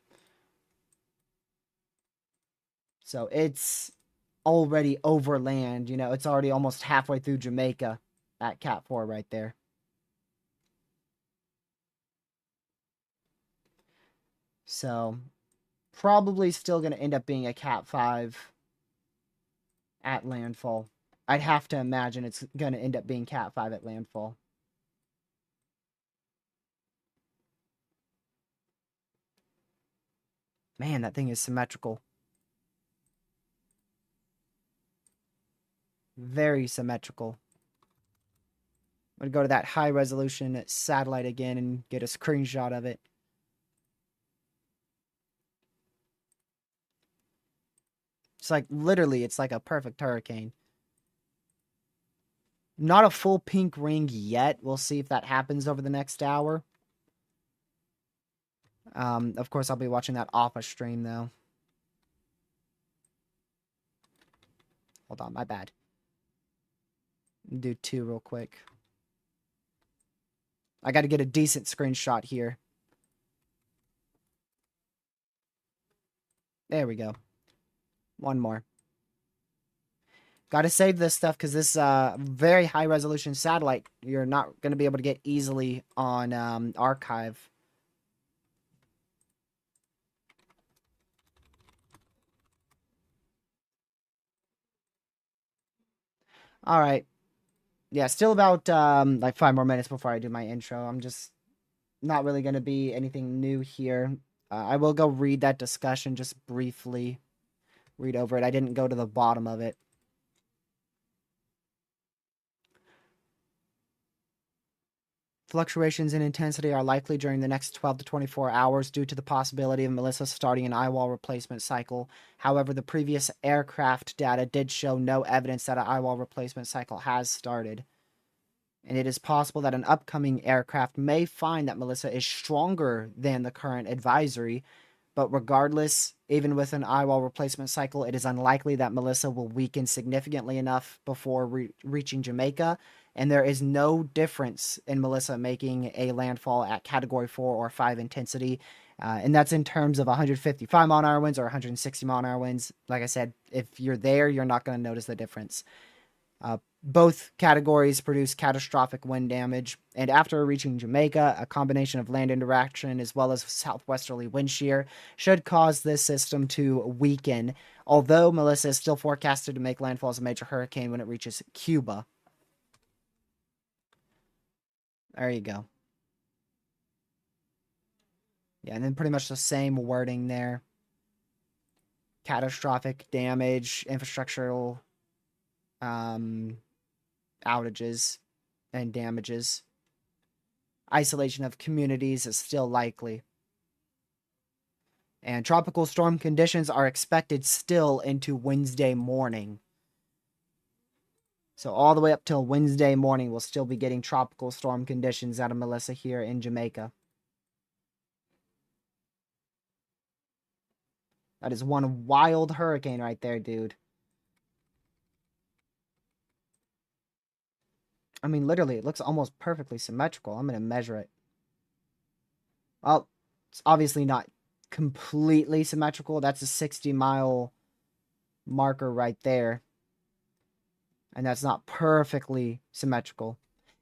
So it's already over land, you know, it's already almost halfway through Jamaica at Cat 4 right there. So probably still going to end up being a Cat 5 at landfall. I'd have to imagine it's going to end up being Cat 5 at landfall. Man, that thing is symmetrical. Very symmetrical. I'm going to go to that high resolution satellite again and get a screenshot of it. It's like, literally, it's like a perfect hurricane. Not a full pink ring yet. We'll see if that happens over the next hour. Of course, I'll be watching that off a stream, though. Hold on, my bad. Do 2 real quick. I got to get a decent screenshot here. There we go. One more. Got to save this stuff because this very high resolution satellite you're not going to be able to get easily on archive. All right. Yeah, still about like 5 more minutes before I do my intro. I'm just not really going to be anything new here. I will go read that discussion, just briefly read over it. I didn't go to the bottom of it. Fluctuations in intensity are likely during the next 12 to 24 hours due to the possibility of Melissa starting an eyewall replacement cycle. However, the previous aircraft data did show no evidence that an eyewall replacement cycle has started. And it is possible that an upcoming aircraft may find that Melissa is stronger than the current advisory, but regardless, even with an eyewall replacement cycle, it is unlikely that Melissa will weaken significantly enough before reaching Jamaica, and there is no difference in Melissa making a landfall at Category 4 or 5 intensity, and that's in terms of 155 mile-an-hour winds or 160 mile-an-hour winds. Like I said, if you're there, you're not going to notice the difference. Both categories produce catastrophic wind damage, and after reaching Jamaica, a combination of land interaction as well as southwesterly wind shear should cause this system to weaken, although Melissa is still forecasted to make landfall as a major hurricane when it reaches Cuba. There you go. Yeah, and then pretty much the same wording there. Catastrophic damage, infrastructural outages and damages. Isolation of communities is still likely. And tropical storm conditions are expected still into Wednesday morning. So all the way up till Wednesday morning, we'll still be getting tropical storm conditions out of Melissa here in Jamaica. That is one wild hurricane right there, dude. I mean, literally, it looks almost perfectly symmetrical. I'm going to measure it. Well, it's obviously not completely symmetrical. That's a 60-mile marker right there. And that's not perfectly symmetrical.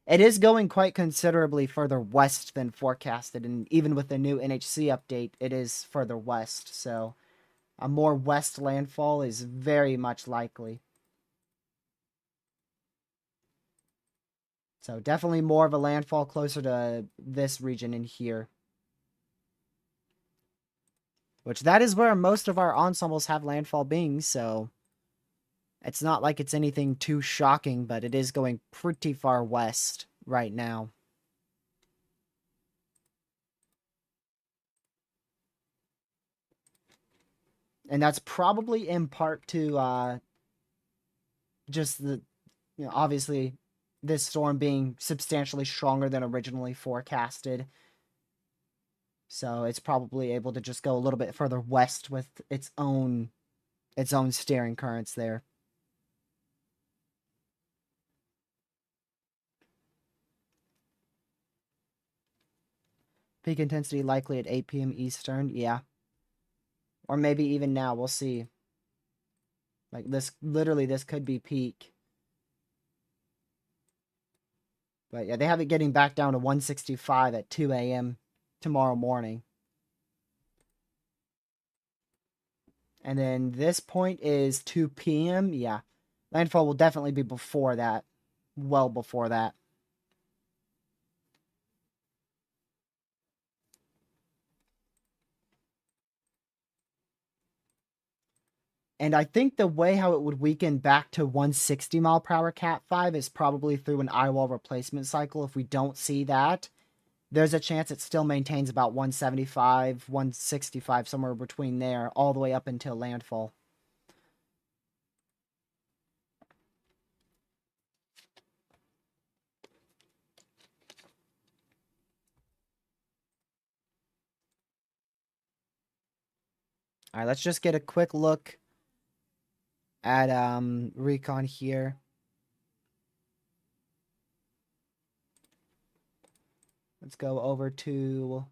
It is going quite considerably further west than forecasted. And even with the new NHC update, it is further west. So a more west landfall is very much likely. So definitely more of a landfall closer to this region in here. Which that is where most of our ensembles have landfall being, so it's not like it's anything too shocking, but it is going pretty far west right now. And that's probably in part to just the, obviously this storm being substantially stronger than originally forecasted. So it's probably able to just go a little bit further west with its own steering currents there. Peak intensity likely at 8 p.m. Eastern. Yeah. Or maybe even now. We'll see. Like this, literally, this could be peak. But yeah, they have it getting back down to 165 at 2 a.m. tomorrow morning. And then this point is 2 p.m. Yeah. Landfall will definitely be before that. Well before that. And I think the way how it would weaken back to 160 mile per hour Cat 5 is probably through an eyewall replacement cycle. If we don't see that, there's a chance it still maintains about 175, 165, somewhere between there, all the way up until landfall. All right, let's just get a quick look at recon here. Let's go over to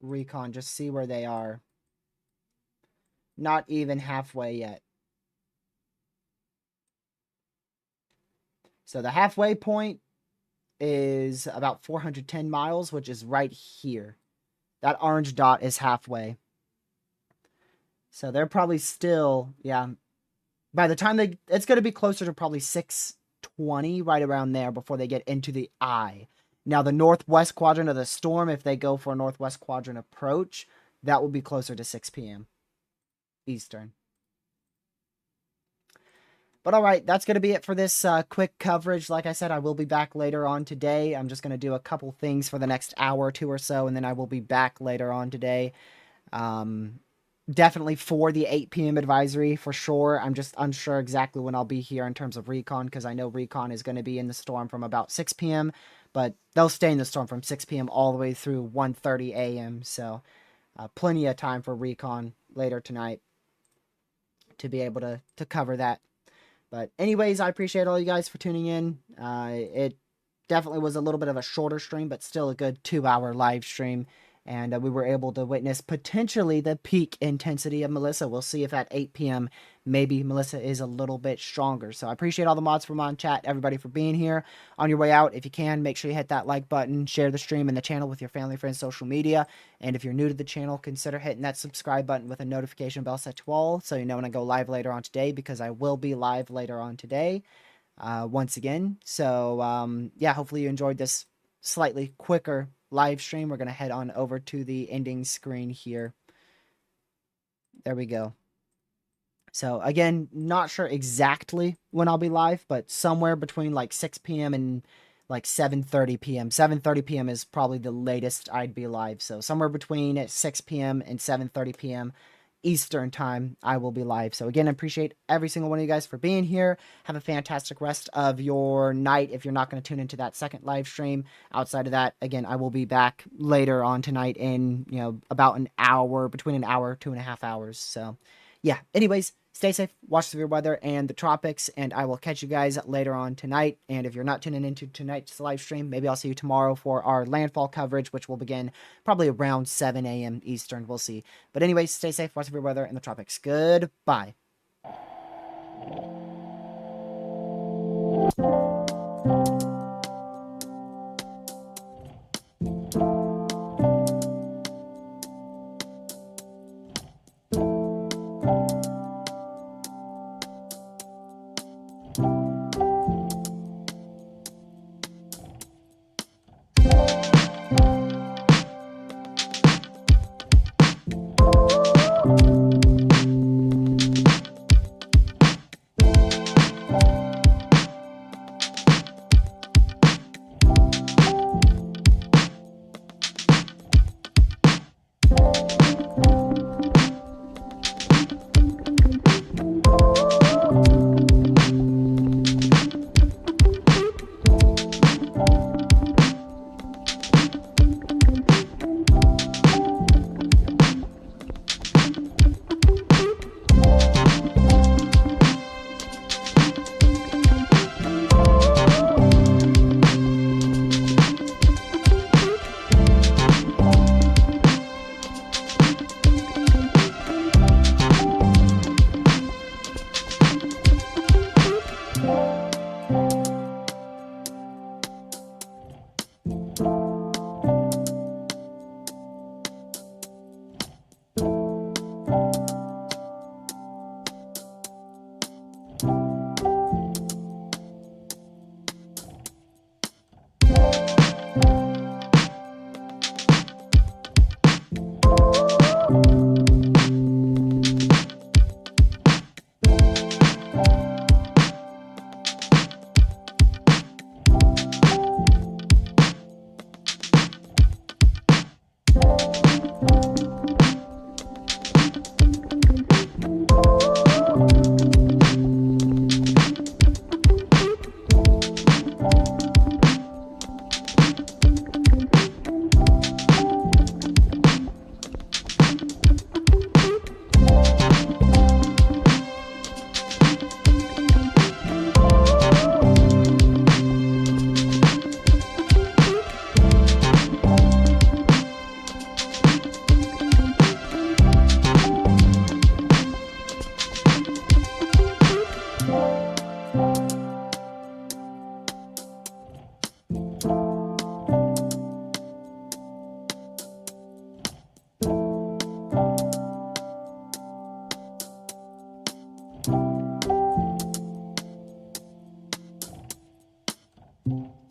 recon, just see where they are. Not even halfway yet. So the halfway point is about 410 miles, which is right here. That orange dot is halfway. So they're probably still, yeah. By the time it's going to be closer to probably 620, right around there, before they get into the eye. Now, the northwest quadrant of the storm, if they go for a northwest quadrant approach, that will be closer to 6 p.m. Eastern. But all right, that's going to be it for this quick coverage. Like I said, I will be back later on today. I'm just going to do a couple things for the next hour or two or so, and then I will be back later on today. Definitely for the 8 p.m. advisory, for sure. I'm just unsure exactly when I'll be here in terms of recon, because I know recon is going to be in the storm from about 6 p.m., but they'll stay in the storm from 6 p.m. all the way through 1:30 a.m., so plenty of time for recon later tonight to be able to cover that. But anyways, I appreciate all you guys for tuning in. It definitely was a little bit of a shorter stream, but still a good 2-hour live stream. And we were able to witness potentially the peak intensity of Melissa. We'll see if at 8 p.m. maybe Melissa is a little bit stronger. So I appreciate all the mods from on chat, everybody for being here. On your way out, if you can, make sure you hit that like button, share the stream and the channel with your family, friends, social media. And if you're new to the channel, consider hitting that subscribe button with a notification bell set to all, so you know when I go live later on today, because I will be live later on today once again. So yeah, hopefully you enjoyed this slightly quicker live stream. We're going to head on over to the ending screen here. There we go. So again, not sure exactly when I'll be live, but somewhere between like 6 p.m. and like 7:30 p.m. 7:30 p.m. is probably the latest I'd be live. So somewhere between 6 p.m. and 7:30 p.m. Eastern time, I will be live. So again, I appreciate every single one of you guys for being here. Have a fantastic rest of your night if you're not going to tune into that second live stream. Outside of that, again, I will be back later on tonight in, about an hour, between an hour, 2.5 hours. So yeah, anyways, stay safe, watch the severe weather and the tropics, and I will catch you guys later on tonight. And if you're not tuning into tonight's live stream, maybe I'll see you tomorrow for our landfall coverage, which will begin probably around 7 a.m. Eastern. We'll see. But anyways, stay safe, watch the severe weather and the tropics. Goodbye.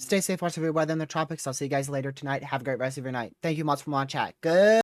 Stay safe, watch every weather in the tropics. I'll see you guys later tonight. Have a great rest of your night. Thank you much for watching chat. Good.